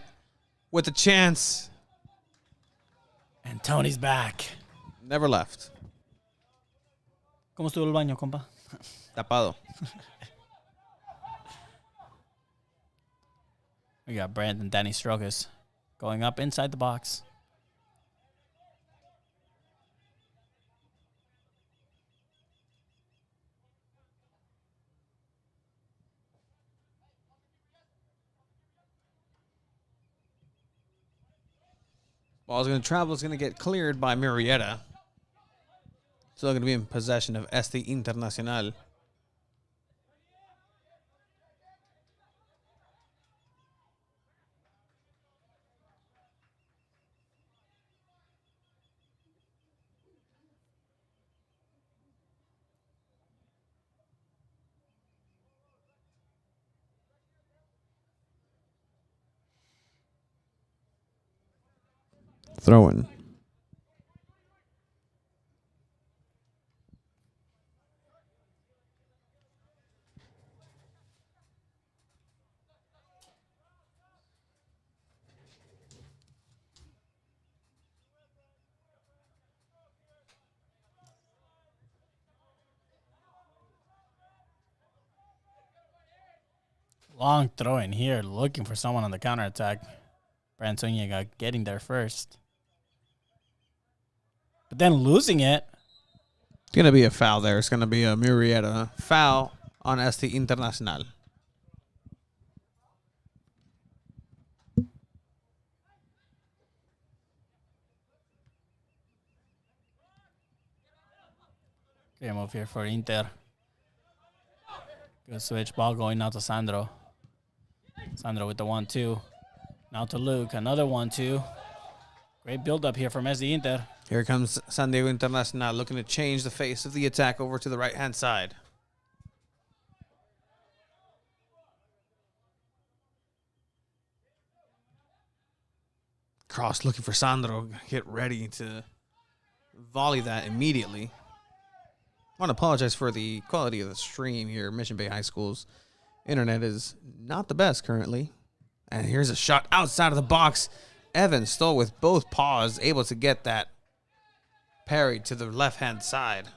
Speaker 1: with a chance.
Speaker 2: And Tony's back.
Speaker 1: Never left.
Speaker 2: ¿Cómo estuvo el baño, compa?
Speaker 1: Tapado.
Speaker 2: We got Brandon Danny Strokas going up inside the box.
Speaker 1: Ball's going to travel. It's going to get cleared by Murrieta. Still going to be in possession of Este Internacional. Throwing.
Speaker 2: Long throw in here, looking for someone on the counterattack. Brandon Zuniga getting there first. But then losing it.
Speaker 1: It's going to be a foul there. It's going to be a Murrieta foul on Este Internacional.
Speaker 2: Great move here for Inter. Good switch. Ball going out to Sandro. Sandro with the 1-2. Now to Luke. Another 1-2. Great build-up here from SD Inter.
Speaker 1: Here comes San Diego Internacional looking to change the face of the attack over to the right-hand side. Cross looking for Sandro. Get ready to volley that immediately. I want to apologize for the quality of the stream here. Mission Bay High School's internet is not the best currently. And here's a shot outside of the box. Evan Stowe with both paws able to get that parry to the left-hand side.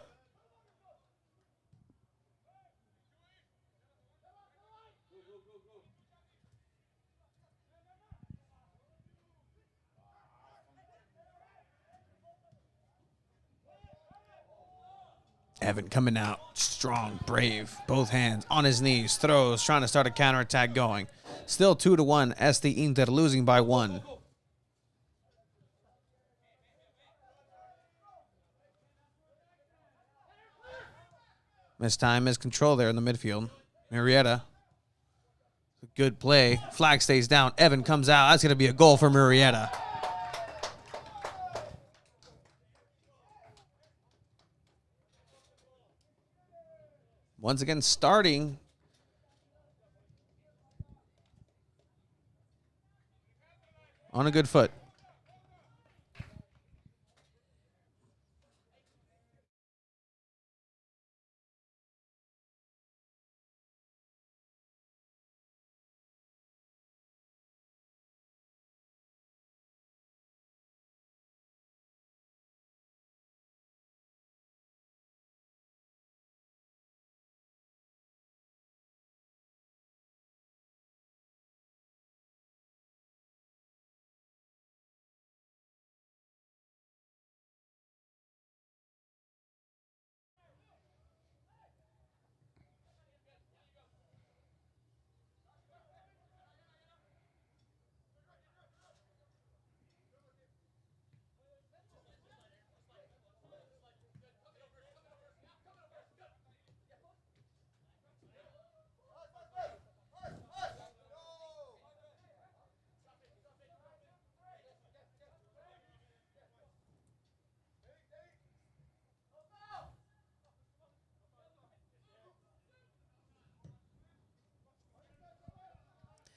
Speaker 1: Evan coming out strong, brave, both hands on his knees, throws, trying to start a counterattack going. Still 2-1, Este Inter losing by 1. Mistime, miscontrol there in the midfield. Murrieta. Good play. Flag stays down. Evan comes out. That's going to be a goal for Murrieta. Once again, starting on a good foot.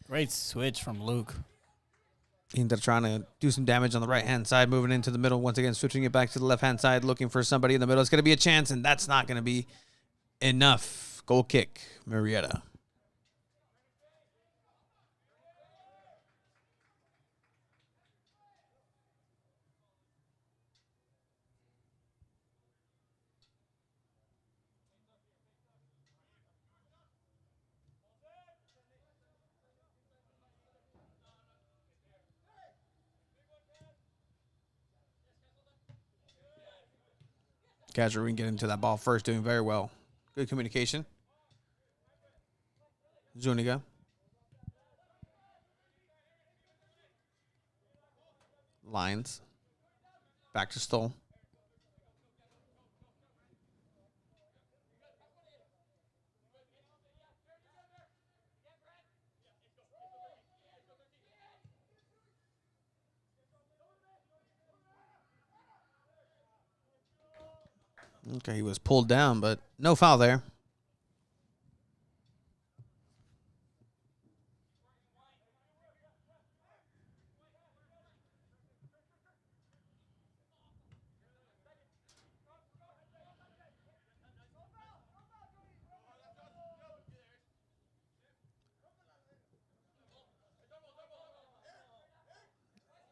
Speaker 2: Great switch from Luke.
Speaker 1: Inter trying to do some damage on the right-hand side, moving into the middle. Once again, switching it back to the left-hand side, looking for somebody in the middle. It's going to be a chance, and that's not going to be enough. Goal kick, Murrieta. Kazarin getting to that ball first, doing very well. Good communication. Zuniga. Lines. Back to Stoll. Okay, he was pulled down, but no foul there.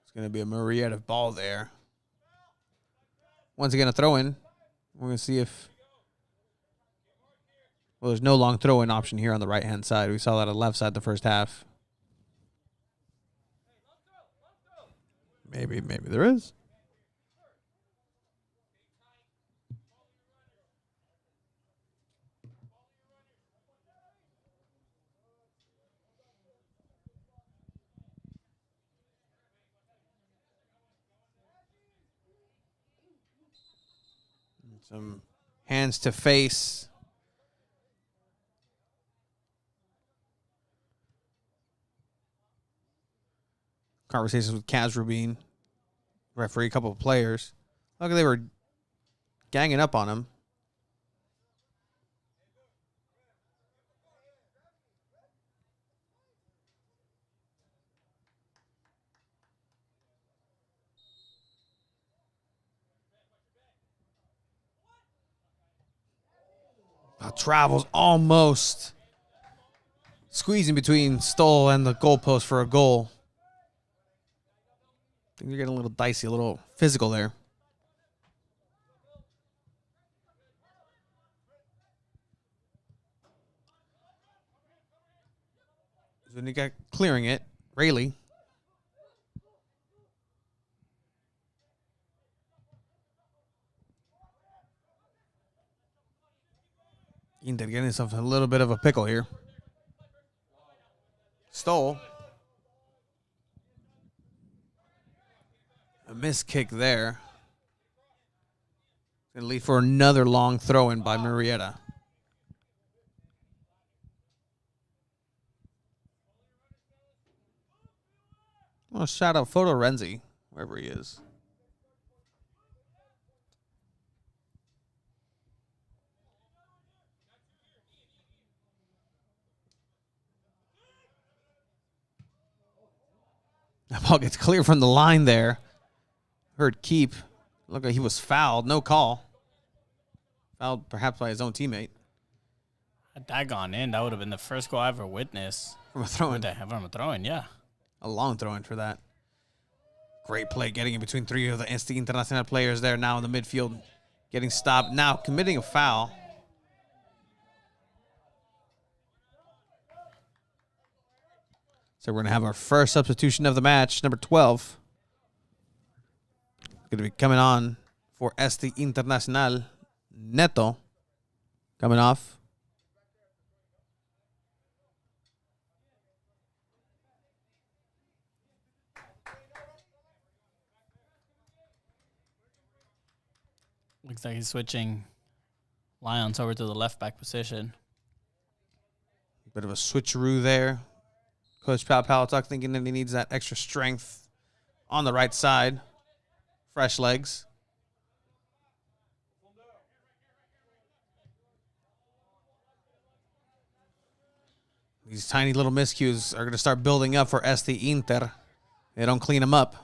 Speaker 1: It's going to be a Murrieta ball there. Once again, a throw-in. We're going to see if... Well, there's no long throw-in option here on the right-hand side. We saw that on the left side the first half. Maybe there is. Some hands to face. Conversations with Kaz Rubin. Referee, a couple of players. Look, they were ganging up on him. Travels almost squeezing between Stoll and the goalpost for a goal. I think they're getting a little dicey, a little physical there. Zuniga clearing it. Rayleigh. Inter getting himself a little bit of a pickle here. Stoll. A missed kick there. Going to lead for another long throw-in by Murrieta. I want to shout out Photo Renzi, wherever he is. That ball gets clear from the line there. Heard keep. Looked like he was fouled. No call. Fouled perhaps by his own teammate.
Speaker 2: Had that gone in, that would have been the first goal I ever witnessed.
Speaker 1: From a throw-in.
Speaker 2: From a throw-in, yeah.
Speaker 1: A long throw-in for that. Great play getting in between three of the ST Internacional players there now in the midfield. Getting stopped. Now committing a foul. So we're going to have our first substitution of the match, number 12. Going to be coming on for ST Internacional. Neto coming off.
Speaker 2: Looks like he's switching Lions over to the left back position.
Speaker 1: Bit of a switcheroo there. Coach Palatuk thinking that he needs that extra strength on the right side. Fresh legs. These tiny little miscues are going to start building up for Este Inter. They don't clean them up.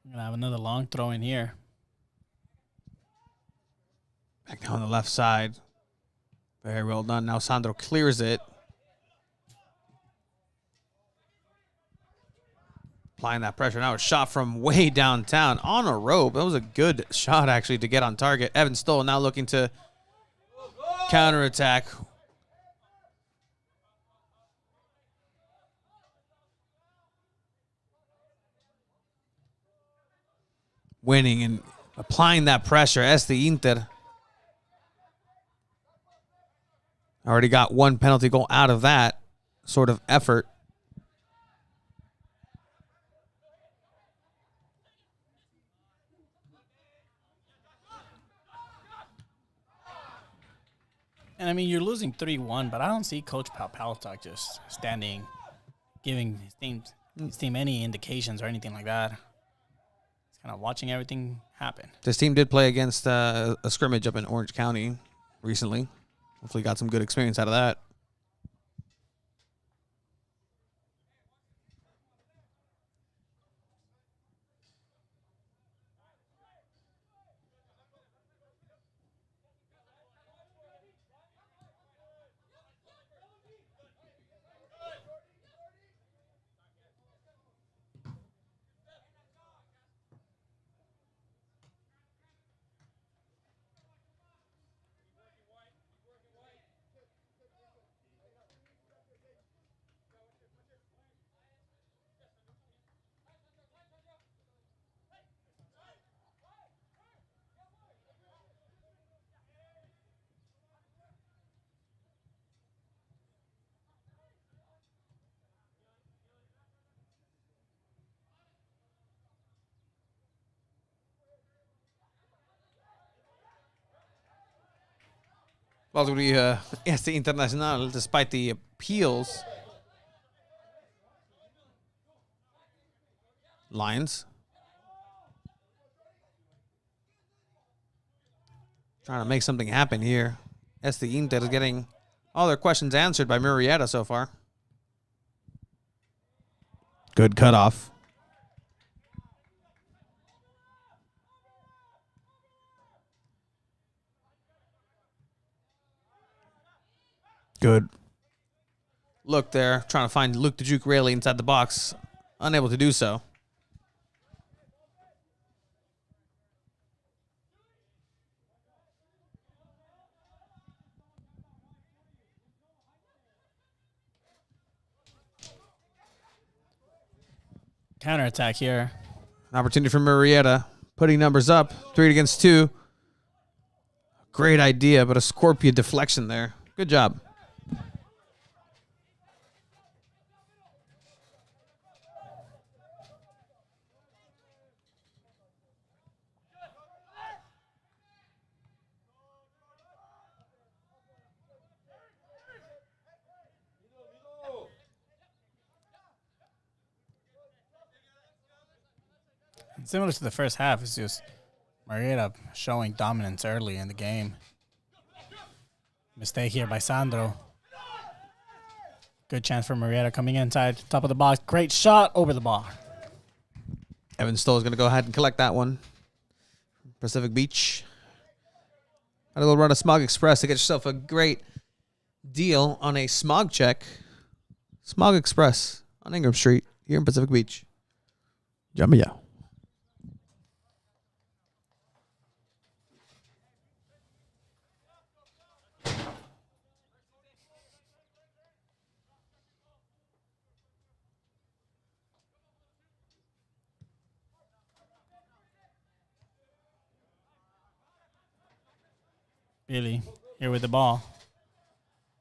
Speaker 2: We're gonna have another long throw in here.
Speaker 1: Back down the left side. Very well done. Now Sandro clears it. Applying that pressure. Now a shot from way downtown on a rope. That was a good shot, actually, to get on target. Evan Stoll now looking to counterattack. Winning and applying that pressure. Este Inter already got one penalty goal out of that sort of effort.
Speaker 2: And I mean, you're losing 3-1, but I don't see Coach Paltalk just standing, giving his team any indications or anything like that. He's kind of watching everything happen.
Speaker 1: This team did play against a scrimmage up in Orange County recently. Hopefully got some good experience out of that. Este Internacional, despite the appeals. Lions. Trying to make something happen here. Este Inter is getting all their questions answered by Murrieta so far. Good cutoff. Good look there. Trying to find Luke the Juke Rayleigh inside the box. Unable to do so.
Speaker 2: Counterattack here.
Speaker 1: An opportunity for Murrieta. Putting numbers up. 3 against 2. Great idea, but a Scorpion deflection there. Good job.
Speaker 2: Similar to the first half, it's just Murrieta showing dominance early in the game. Mistake here by Sandro. Good chance for Murrieta coming inside, top of the box. Great shot over the bar.
Speaker 1: Evan Stoll is going to go ahead and collect that one. Pacific Beach. Had a little run of Smog Express to get yourself a great deal on a smog check. Smog Express on Ingram Street here in Pacific Beach. Jamia.
Speaker 2: Billy here with the ball.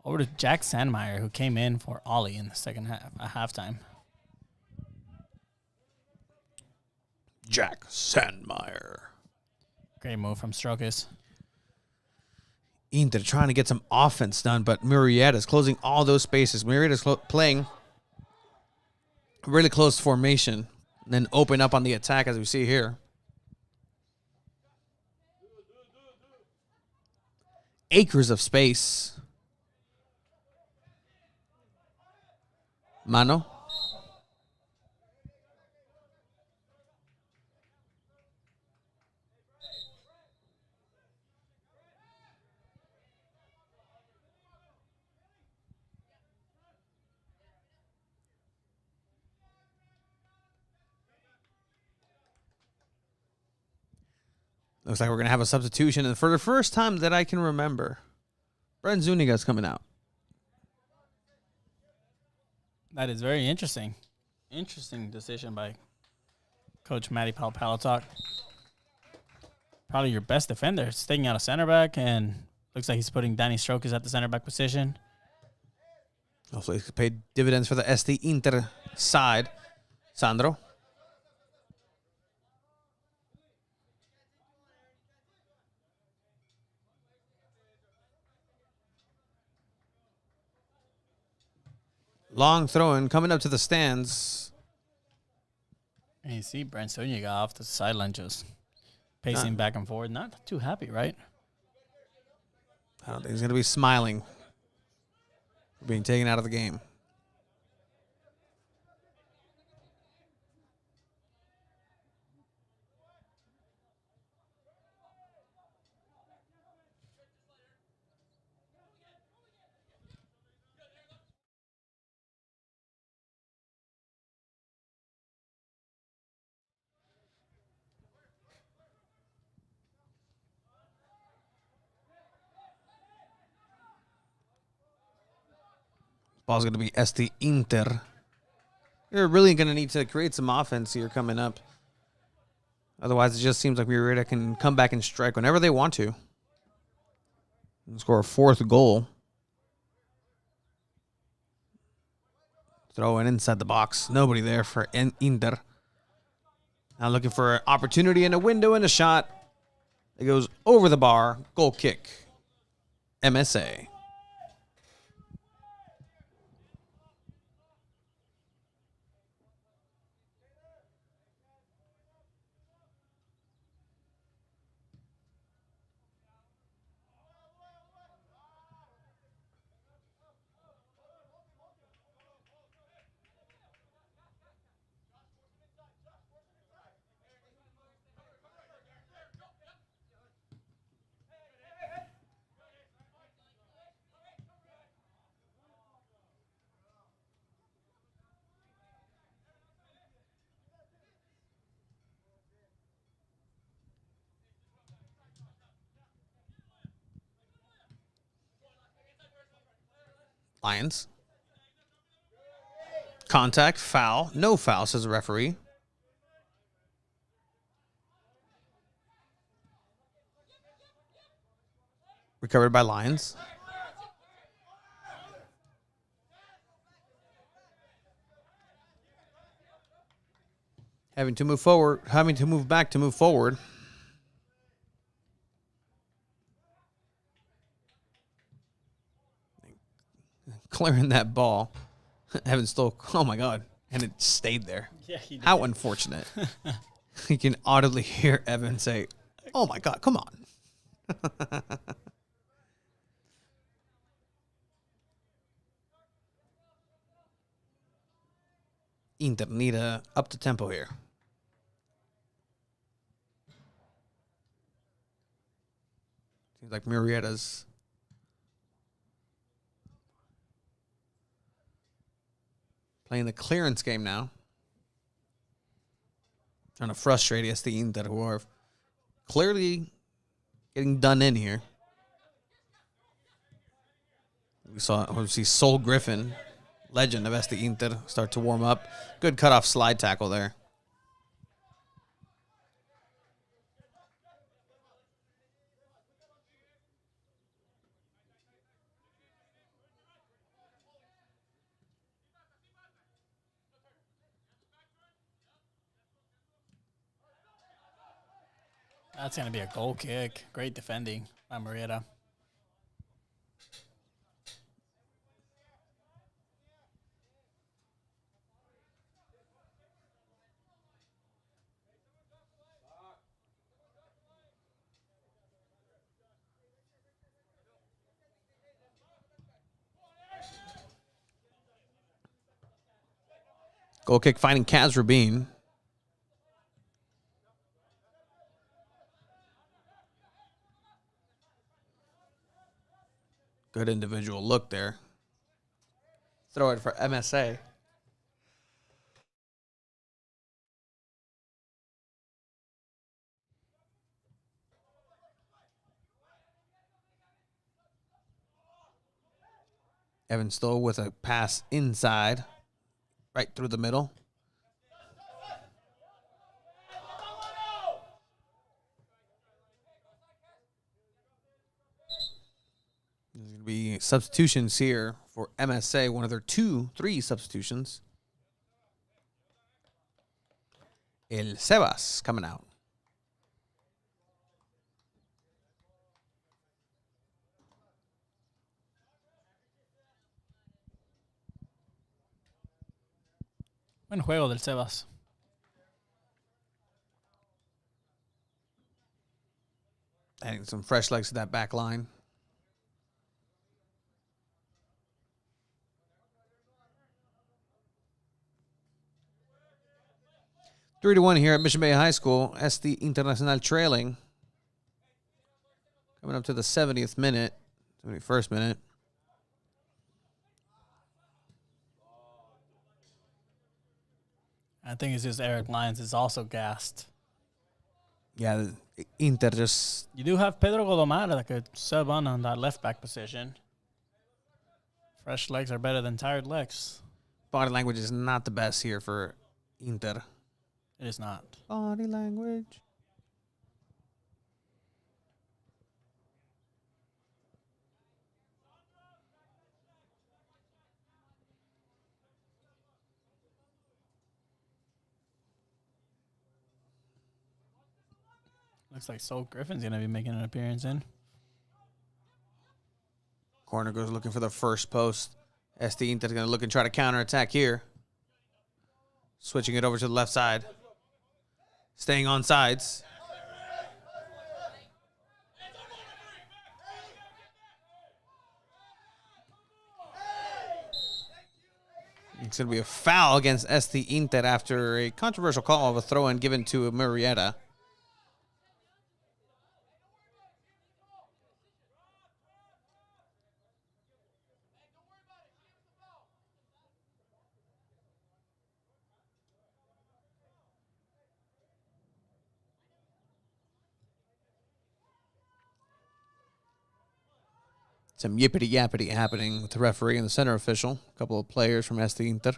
Speaker 2: Over to Jack Sandmeyer, who came in for Ollie in the second half, at halftime.
Speaker 1: Jack Sandmeyer.
Speaker 2: Great move from Strokis.
Speaker 1: Inter trying to get some offense done, but Murrieta is closing all those spaces. Murrieta is playing really close formation, and then open up on the attack as we see here. Acres of space. Mano. Looks like we're going to have a substitution. And for the first time that I can remember, Brent Zuniga's coming out.
Speaker 2: That is very interesting. Interesting decision by Coach Matty Palpalatok. Probably your best defender. He's taking out a center back, and looks like he's putting Danny Strokis at the center back position.
Speaker 1: Hopefully, he paid dividends for the SD Inter side. Sandro. Long throw-in coming up to the stands.
Speaker 2: And you see Brent Zuniga off the sideline just pacing back and forward. Not too happy, right?
Speaker 1: I don't think he's going to be smiling for being taken out of the game. Ball's going to be SD Inter. You're really going to need to create some offense here coming up. Otherwise, it just seems like Murrieta can come back and strike whenever they want to. And score a fourth goal. Throw it inside the box. Nobody there for Inter. Now looking for an opportunity and a window and a shot. It goes over the bar. Goal kick. MSA. Lions. Contact, foul. No foul, says the referee. Recovered by Lions. Having to move forward, having to move back to move forward. Clearing that ball. Evan stole. Oh my God. And it stayed there.
Speaker 2: Yeah, he did.
Speaker 1: How unfortunate. You can audibly hear Evan say, "Oh my God, come on." Inter need to up the tempo here. Seems like Murrieta's playing the clearance game now. Trying to frustrate SD Inter, who are clearly getting done in here. We see Sol Griffin, legend of SD Inter, start to warm up. Good cutoff slide tackle there.
Speaker 2: That's going to be a goal kick. Great defending by Murrieta.
Speaker 1: Goal kick finding Kaz Rabin. Good individual look there. Throw it for MSA. Evan Stoll with a pass inside, right through the middle. There's going to be substitutions here for MSA, one of their three substitutions. El Sebas coming out.
Speaker 2: Buen juego del Sebas.
Speaker 1: Adding some fresh legs to that back line. Three to 1 here at Mission Bay High School. SD Internacional trailing. Coming up to the 70th minute, 71st minute.
Speaker 2: I think it's just Eric Lyons is also gassed.
Speaker 1: Yeah, Inter just...
Speaker 2: You do have Pedro Godomar that could sub on that left back position. Fresh legs are better than tired legs.
Speaker 1: Body language is not the best here for Inter.
Speaker 2: It is not.
Speaker 1: Body language.
Speaker 2: Looks like Sol Griffin's going to be making an appearance in.
Speaker 1: Corner goes looking for the first post. SD Inter's going to look and try to counterattack here. Switching it over to the left side. Staying on sides. It's going to be a foul against SD Inter after a controversial call of a throw-in given to Murrieta. Some yippity-yappity happening with the referee and the center official. A couple of players from SD Inter.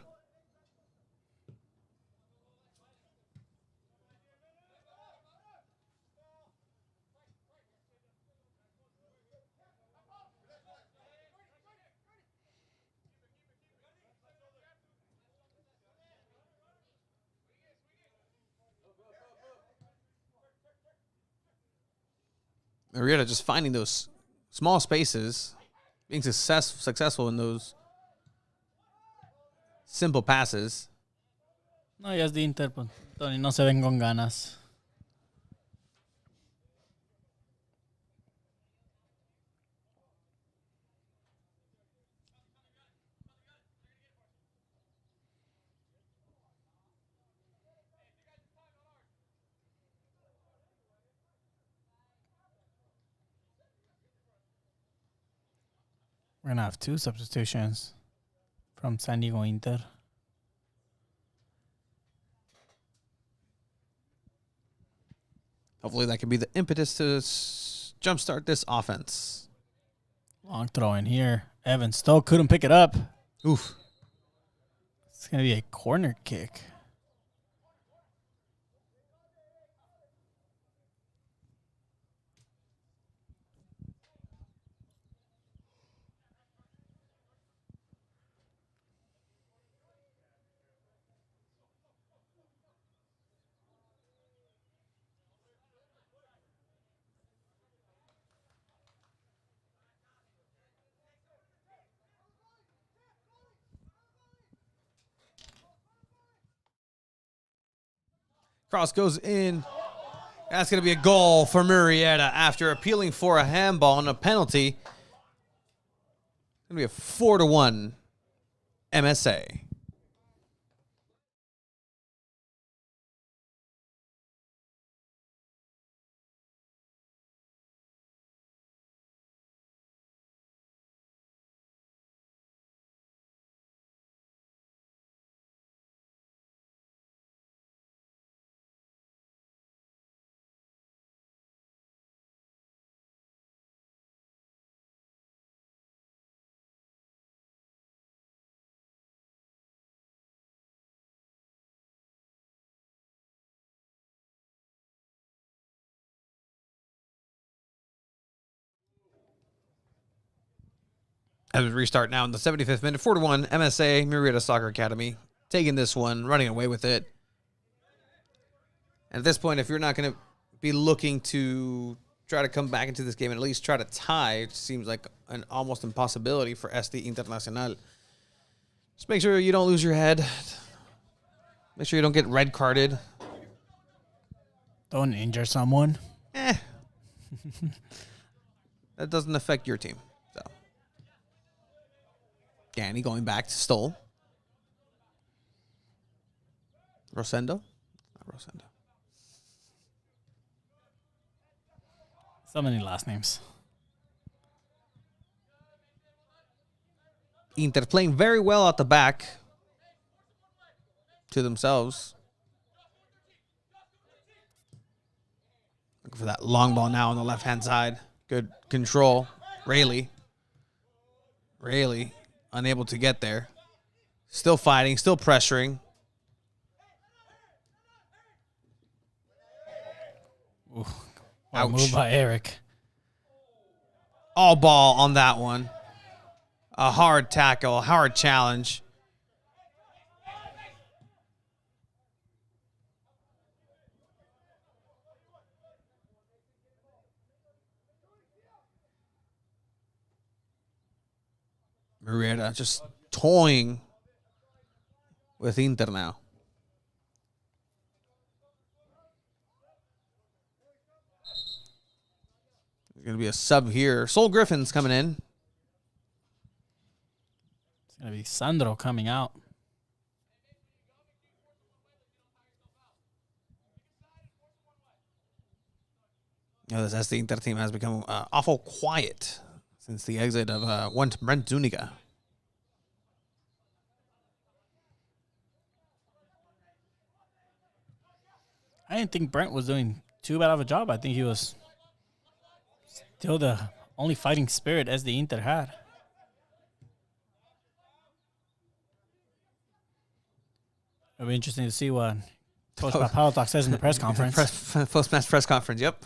Speaker 1: Murrieta just finding those small spaces, being successful in those simple passes.
Speaker 2: No, ya es de Inter, pues, Tony, no se ven con ganas. We're going to have two substitutions from San Diego Inter.
Speaker 1: Hopefully that can be the impetus to jumpstart this offense.
Speaker 2: Long throw in here. Evan Stowe couldn't pick it up.
Speaker 1: Oof.
Speaker 2: It's going to be a corner kick.
Speaker 1: Cross goes in. That's going to be a goal for Murrieta after appealing for a handball and a penalty. It's going to be a 4-1 MSA. As we restart now in the 75th minute, 4-1 MSA, Murrieta Soccer Academy, taking this one, running away with it. And at this point, if you're not going to be looking to try to come back into this game and at least try to tie, it seems like an almost impossibility for SD Internacional. Just make sure you don't lose your head. Make sure you don't get red carded.
Speaker 2: Don't injure someone.
Speaker 1: That doesn't affect your team. So, Danny going back to Stoll. Rosendo? Not Rosendo.
Speaker 2: So many last names.
Speaker 1: Inter playing very well at the back to themselves. Looking for that long ball now on the left-hand side. Good control. Rayleigh unable to get there. Still fighting, still pressuring.
Speaker 2: Ooh, what a move by Eric.
Speaker 1: All ball on that one. A hard tackle, a hard challenge. Murrieta just toying with Inter now. There's going to be a sub here. Sol Griffin's coming in.
Speaker 2: It's going to be Sandro coming out.
Speaker 1: You know, this SD Inter team has become awful quiet since the exit of one Brent Zuniga.
Speaker 2: I didn't think Brent was doing too bad of a job. I think he was still the only fighting spirit as the Inter had. It'll be interesting to see what Coach Papalotok says in the press conference.
Speaker 1: Post-match press conference, yep.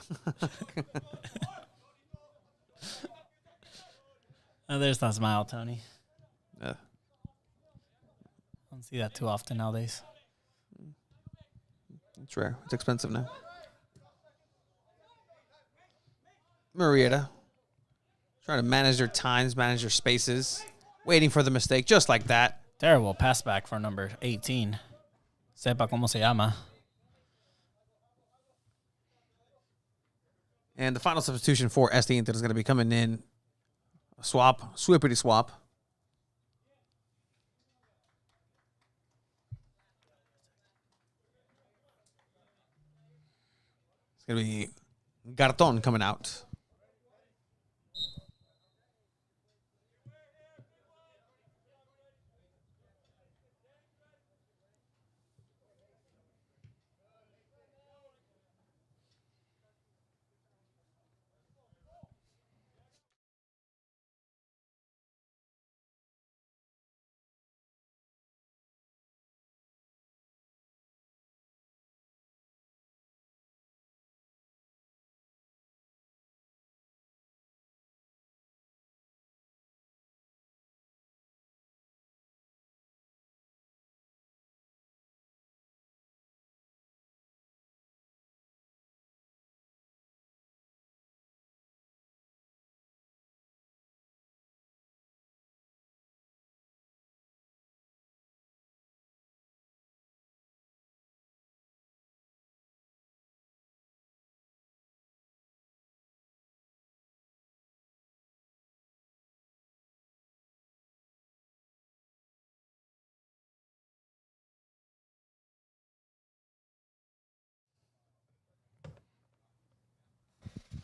Speaker 2: Oh, there's that smile, Tony.
Speaker 1: Yeah.
Speaker 2: I don't see that too often nowadays.
Speaker 1: It's rare. It's expensive now. Murrieta trying to manage their times, manage their spaces, waiting for the mistake, just like that.
Speaker 2: Terrible pass back for number 18. Sepa cómo se llama.
Speaker 1: And the final substitution for SD Inter is going to be coming in. A swap, swippity swap. It's going to be Garton coming out.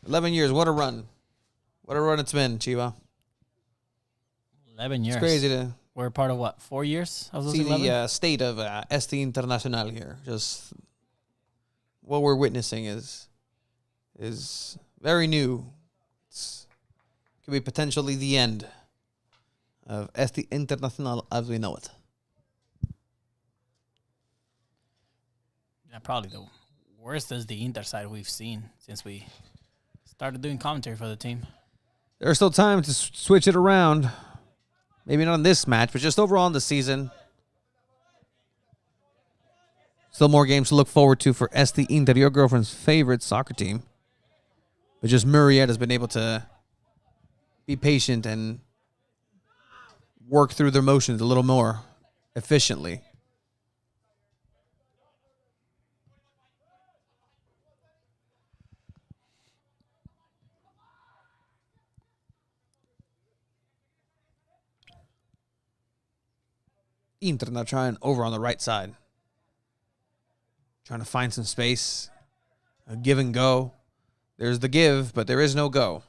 Speaker 1: 11 years. What a run. What a run it's been, Chiva.
Speaker 2: 11 years.
Speaker 1: It's crazy to
Speaker 2: We're part of what? 4 years of those
Speaker 1: see
Speaker 2: 11?
Speaker 1: the state of ST Internacional here. Just what we're witnessing is very new. It could be potentially the end of ST Internacional as we know it.
Speaker 2: Yeah, probably the worst is the Inter side we've seen since we started doing commentary for the team.
Speaker 1: There's still time to switch it around. Maybe not in this match, but just overall in the season. Still more games to look forward to for ST Inter, your girlfriend's favorite soccer team. But just Murrieta has been able to be patient and work through their motions a little more efficiently. Inter now trying over on the right side. Trying to find some space. A give and go. There's the give, but there is no go.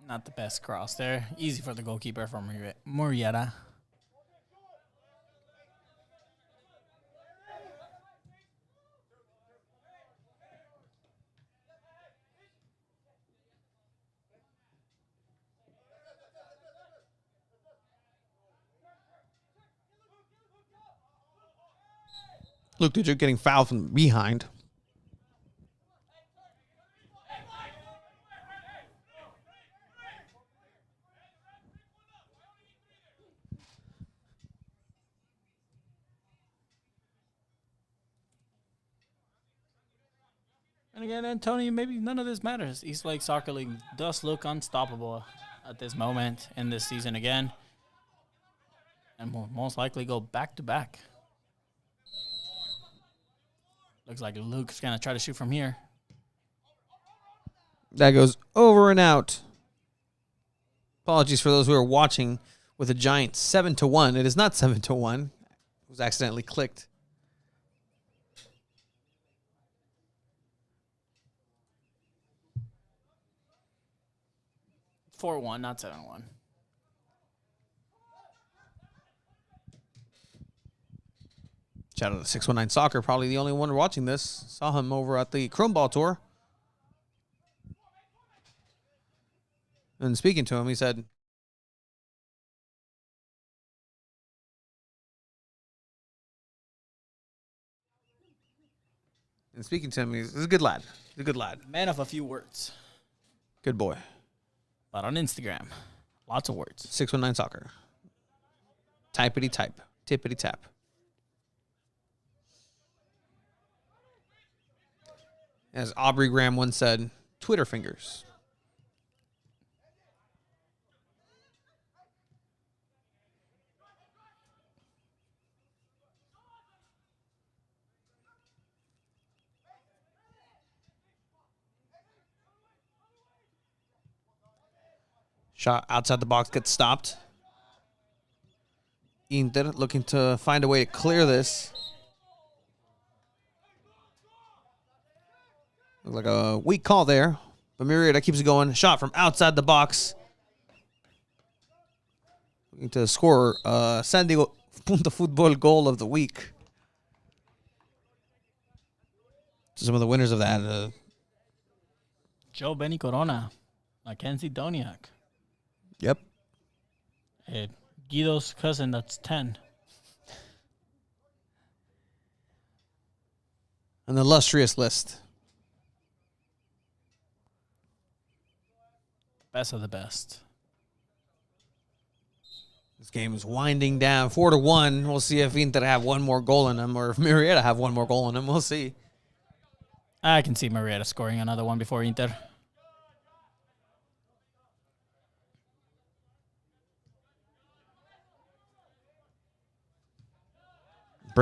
Speaker 2: Not the best cross there. Easy for the goalkeeper from Murrieta.
Speaker 1: Look, dude, you're getting fouled from behind.
Speaker 2: And again, Antonio, maybe none of this matters. East Lake Soccer League does look unstoppable at this moment in this season again. And will most likely go back-to-back. Looks like Luke's going to try to shoot from here.
Speaker 1: That goes over and out. Apologies for those who are watching with a giant 7-1. It is not 7-1. It was accidentally clicked.
Speaker 2: 4-1, not 7-1.
Speaker 1: Shout out to 619 Soccer, probably the only one watching this. Saw him over at the Chromeball Tour. And speaking to him, he said, he's a good lad. He's a good lad.
Speaker 2: Man of a few words.
Speaker 1: Good boy.
Speaker 2: But on Instagram, lots of words.
Speaker 1: 619 Soccer. Typity type. Tippity tap. As Aubrey Graham once said, Twitter fingers. Shot outside the box gets stopped. Inter looking to find a way to clear this. Looks like a weak call there. But Murrieta keeps it going. Shot from outside the box. Looking to score San Diego Punta Football goal of the week. Some of the winners of that.
Speaker 2: Joe Benny Corona. Mackenzie Doniak.
Speaker 1: Yep.
Speaker 2: Guido's cousin, that's 10.
Speaker 1: An illustrious list.
Speaker 2: Best of the best.
Speaker 1: This game is winding down 4-1. We'll see if Inter have one more goal in them or if Murrieta have one more goal in them. We'll see.
Speaker 2: I can see Murrieta scoring another one before Inter.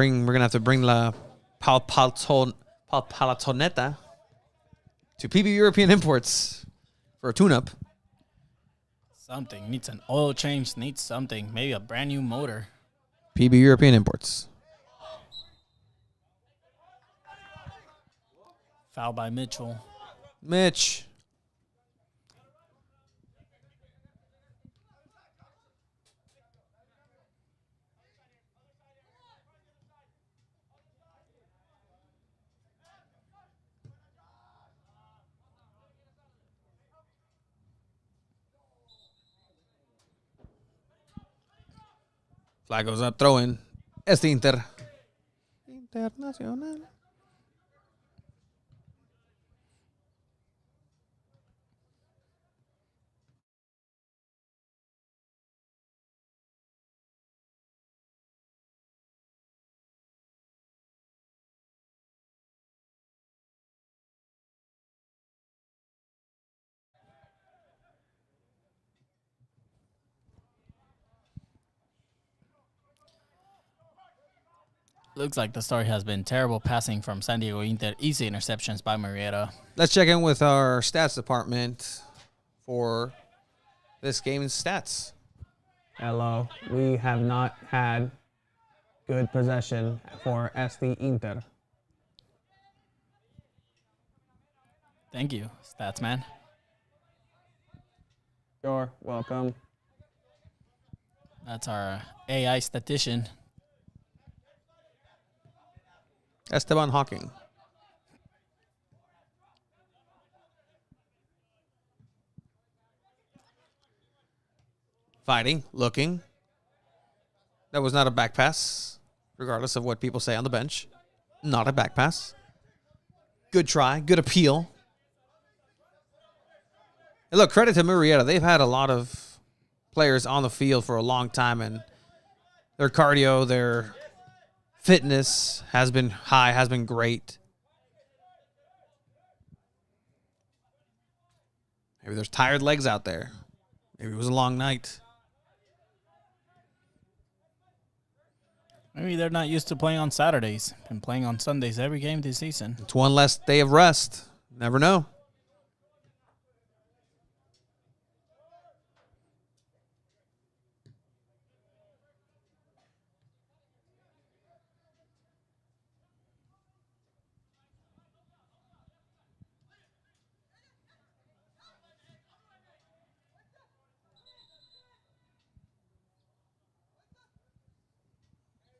Speaker 1: gonna have to bring La Palatoneta to PB European Imports for a tune-up.
Speaker 2: Something. Needs an oil change. Needs something. Maybe a brand new motor.
Speaker 1: PB European Imports.
Speaker 2: Foul by Mitchell.
Speaker 1: Mitch. Flag goes up, throw in. Inter. Internacional.
Speaker 2: Looks like the story has been terrible passing from San Diego Inter. Easy interceptions by Murrieta.
Speaker 1: Let's check in with our stats department for this game's stats.
Speaker 3: Hello. We have not had good possession for SD Inter.
Speaker 2: Thank you, stats man.
Speaker 3: You're welcome.
Speaker 2: That's our AI statistician.
Speaker 1: Esteban Hawking. Fighting, looking. That was not a back pass, regardless of what people say on the bench. Not a back pass. Good try, good appeal. And look, credit to Murrieta. They've had a lot of players on the field for a long time, and their cardio, their fitness has been high, has been great. Maybe there's tired legs out there. Maybe it was a long night.
Speaker 2: Maybe they're not used to playing on Saturdays. Been playing on Sundays every game this season.
Speaker 1: It's one less day of rest. Never know.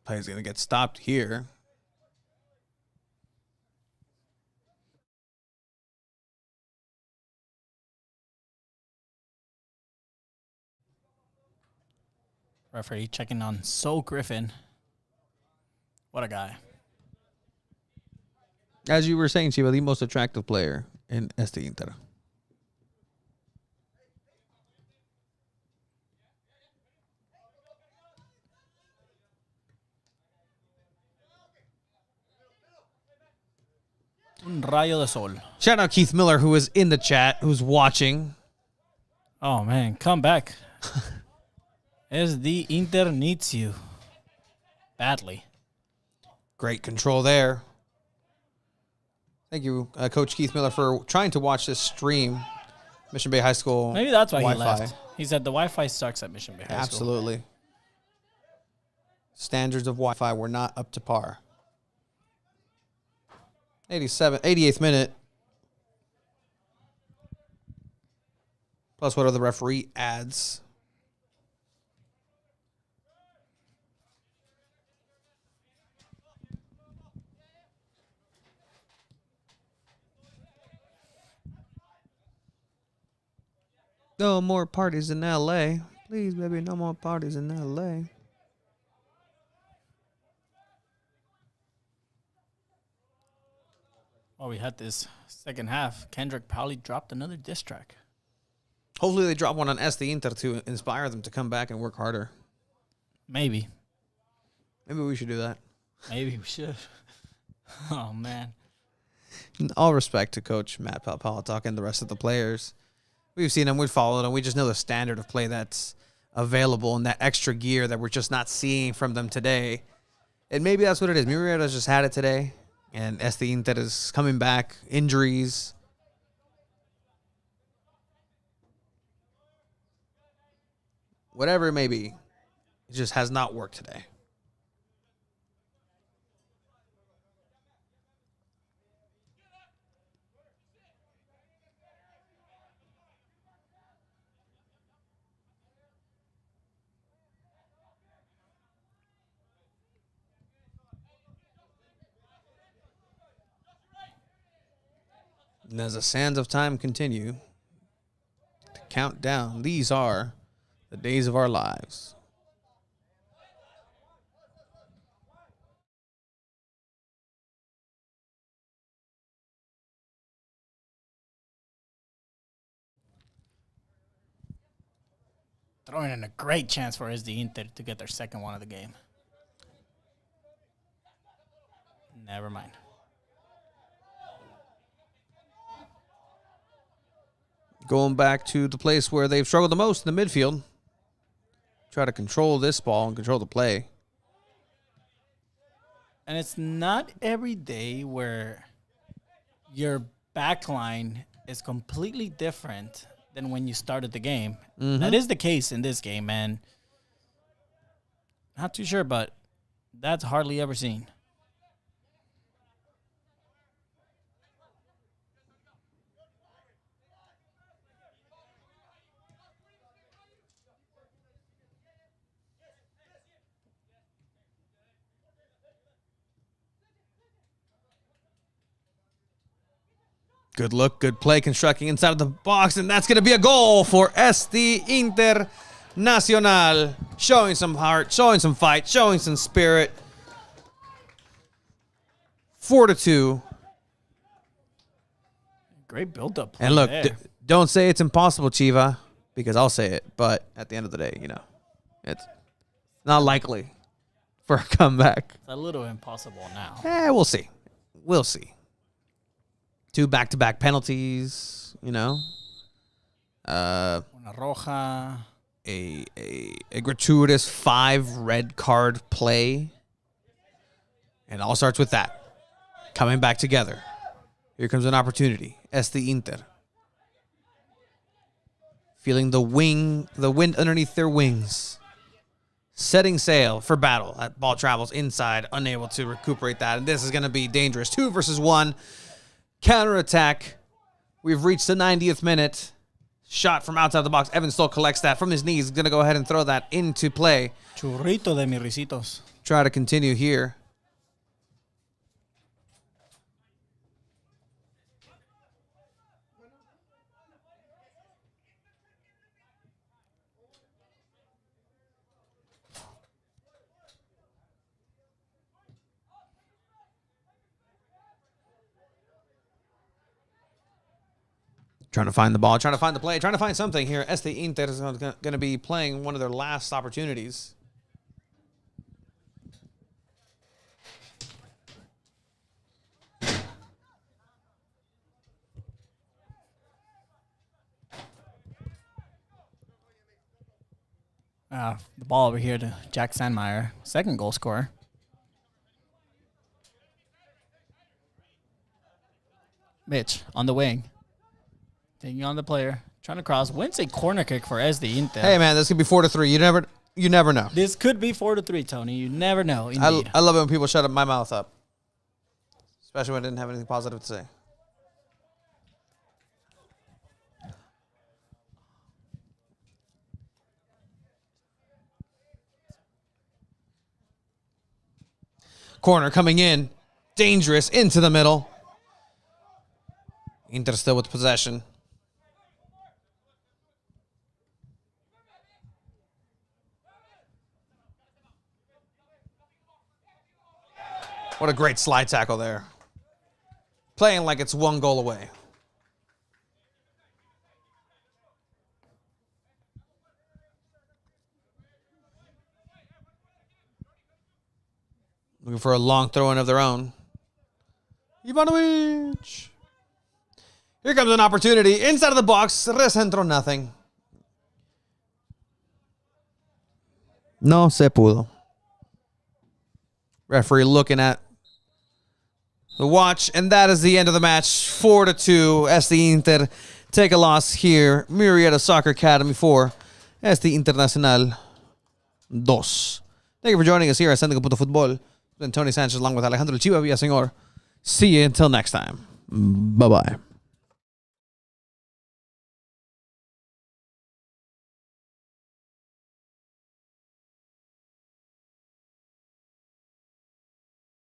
Speaker 1: Play's going to get stopped here.
Speaker 2: Referee checking on So Griffin. What a guy.
Speaker 1: As you were saying, Chiva, the most attractive player in SD Inter.
Speaker 2: Un rayo de sol.
Speaker 1: Shout out Keith Miller, who is in the chat, who's watching.
Speaker 2: Oh, man. Come back. SD Inter needs you. Badly.
Speaker 1: Great control there. Thank you, Coach Keith Miller, for trying to watch this stream. Mission Bay High School.
Speaker 2: Maybe that's why
Speaker 1: Wi-Fi.
Speaker 2: he left. He said the Wi-Fi sucks at Mission Bay High School.
Speaker 1: Absolutely. Standards of Wi-Fi were not up to par. 88th minute. Plus what other referee adds. No more parties in LA. Please, baby, no more parties in LA.
Speaker 2: Well, we had this second half. Kendrick probably dropped another diss track.
Speaker 1: Hopefully they drop one on SD Inter to inspire them to come back and work harder.
Speaker 2: Maybe.
Speaker 1: Maybe we should do that.
Speaker 2: Maybe we should. Oh, man.
Speaker 1: In all respect to Coach Matt Palpatok and the rest of the players. We've seen them, we've followed them. We just know the standard of play that's available and that extra gear that we're just not seeing from them today. And maybe that's what it is. Murrieta's just had it today. And SD Inter is coming back. Injuries. Whatever it may be. It just has not worked today. And as the sands of time continue to count down, these are the days of our lives.
Speaker 2: Throwing in a great chance for SD Inter to get their second one of the game. Never mind.
Speaker 1: Going back to the place where they've struggled the most in the midfield. Try to control this ball and control the play.
Speaker 2: And it's not every day where your back line is completely different than when you started the game. That is the case in this game, man. Not too sure, but that's hardly ever seen.
Speaker 1: Good look, good play, constructing inside of the box, and that's going to be a goal for SD Internacional. Showing some heart, showing some fight, showing some spirit. 4-2.
Speaker 2: Great build-up play
Speaker 1: And look,
Speaker 2: there.
Speaker 1: don't say it's impossible, Chiva, because I'll say it. But at the end of the day, you know, it's not likely for a comeback.
Speaker 2: It's a little impossible now.
Speaker 1: We'll see. We'll see. 2 back-to-back penalties, you know.
Speaker 2: Una roja.
Speaker 1: A gratuitous 5 red card play. And it all starts with that. Coming back together. Here comes an opportunity. SD Inter. Feeling the wind underneath their wings. Setting sail for battle. That ball travels inside, unable to recuperate that. And this is going to be dangerous. 2 versus 1. Counterattack. We've reached the 90th minute. Shot from outside the box. Evan Stoll collects that from his knees. He's going to go ahead and throw that into play.
Speaker 2: Churrito de mis risitos.
Speaker 1: Try to continue here. Trying to find the ball, trying to find the play, trying to find something here. SD Inter is going to be playing one of their last opportunities.
Speaker 2: The ball over here to Jack Sandmeyer, second goal scorer. Mitch on the wing. Taking on the player. Trying to cross. Wins a corner kick for SD Inter.
Speaker 1: Hey, man, this could be 4-3. You never know.
Speaker 2: This could be 4-3, Tony. You never know.
Speaker 1: I love it when people shut my mouth up. Especially when I didn't have anything positive to say. Corner coming in. Dangerous into the middle. Inter still with possession. What a great slide tackle there. Playing like it's 1 goal away. Looking for a long throw-in of their own. Ivanovic. Here comes an opportunity. Inside of the box. Recentro, nothing. No se pudo. Referee looking at the watch, and that is the end of the match. 4-2. SD Inter take a loss here. Murrieta Soccer Academy 4. SD Internacional 2. Thank you for joining us here at Sandiego Football. Tony Sanchez along with Alejandro Chiva Villaseñor. See you until next time. Bye-bye.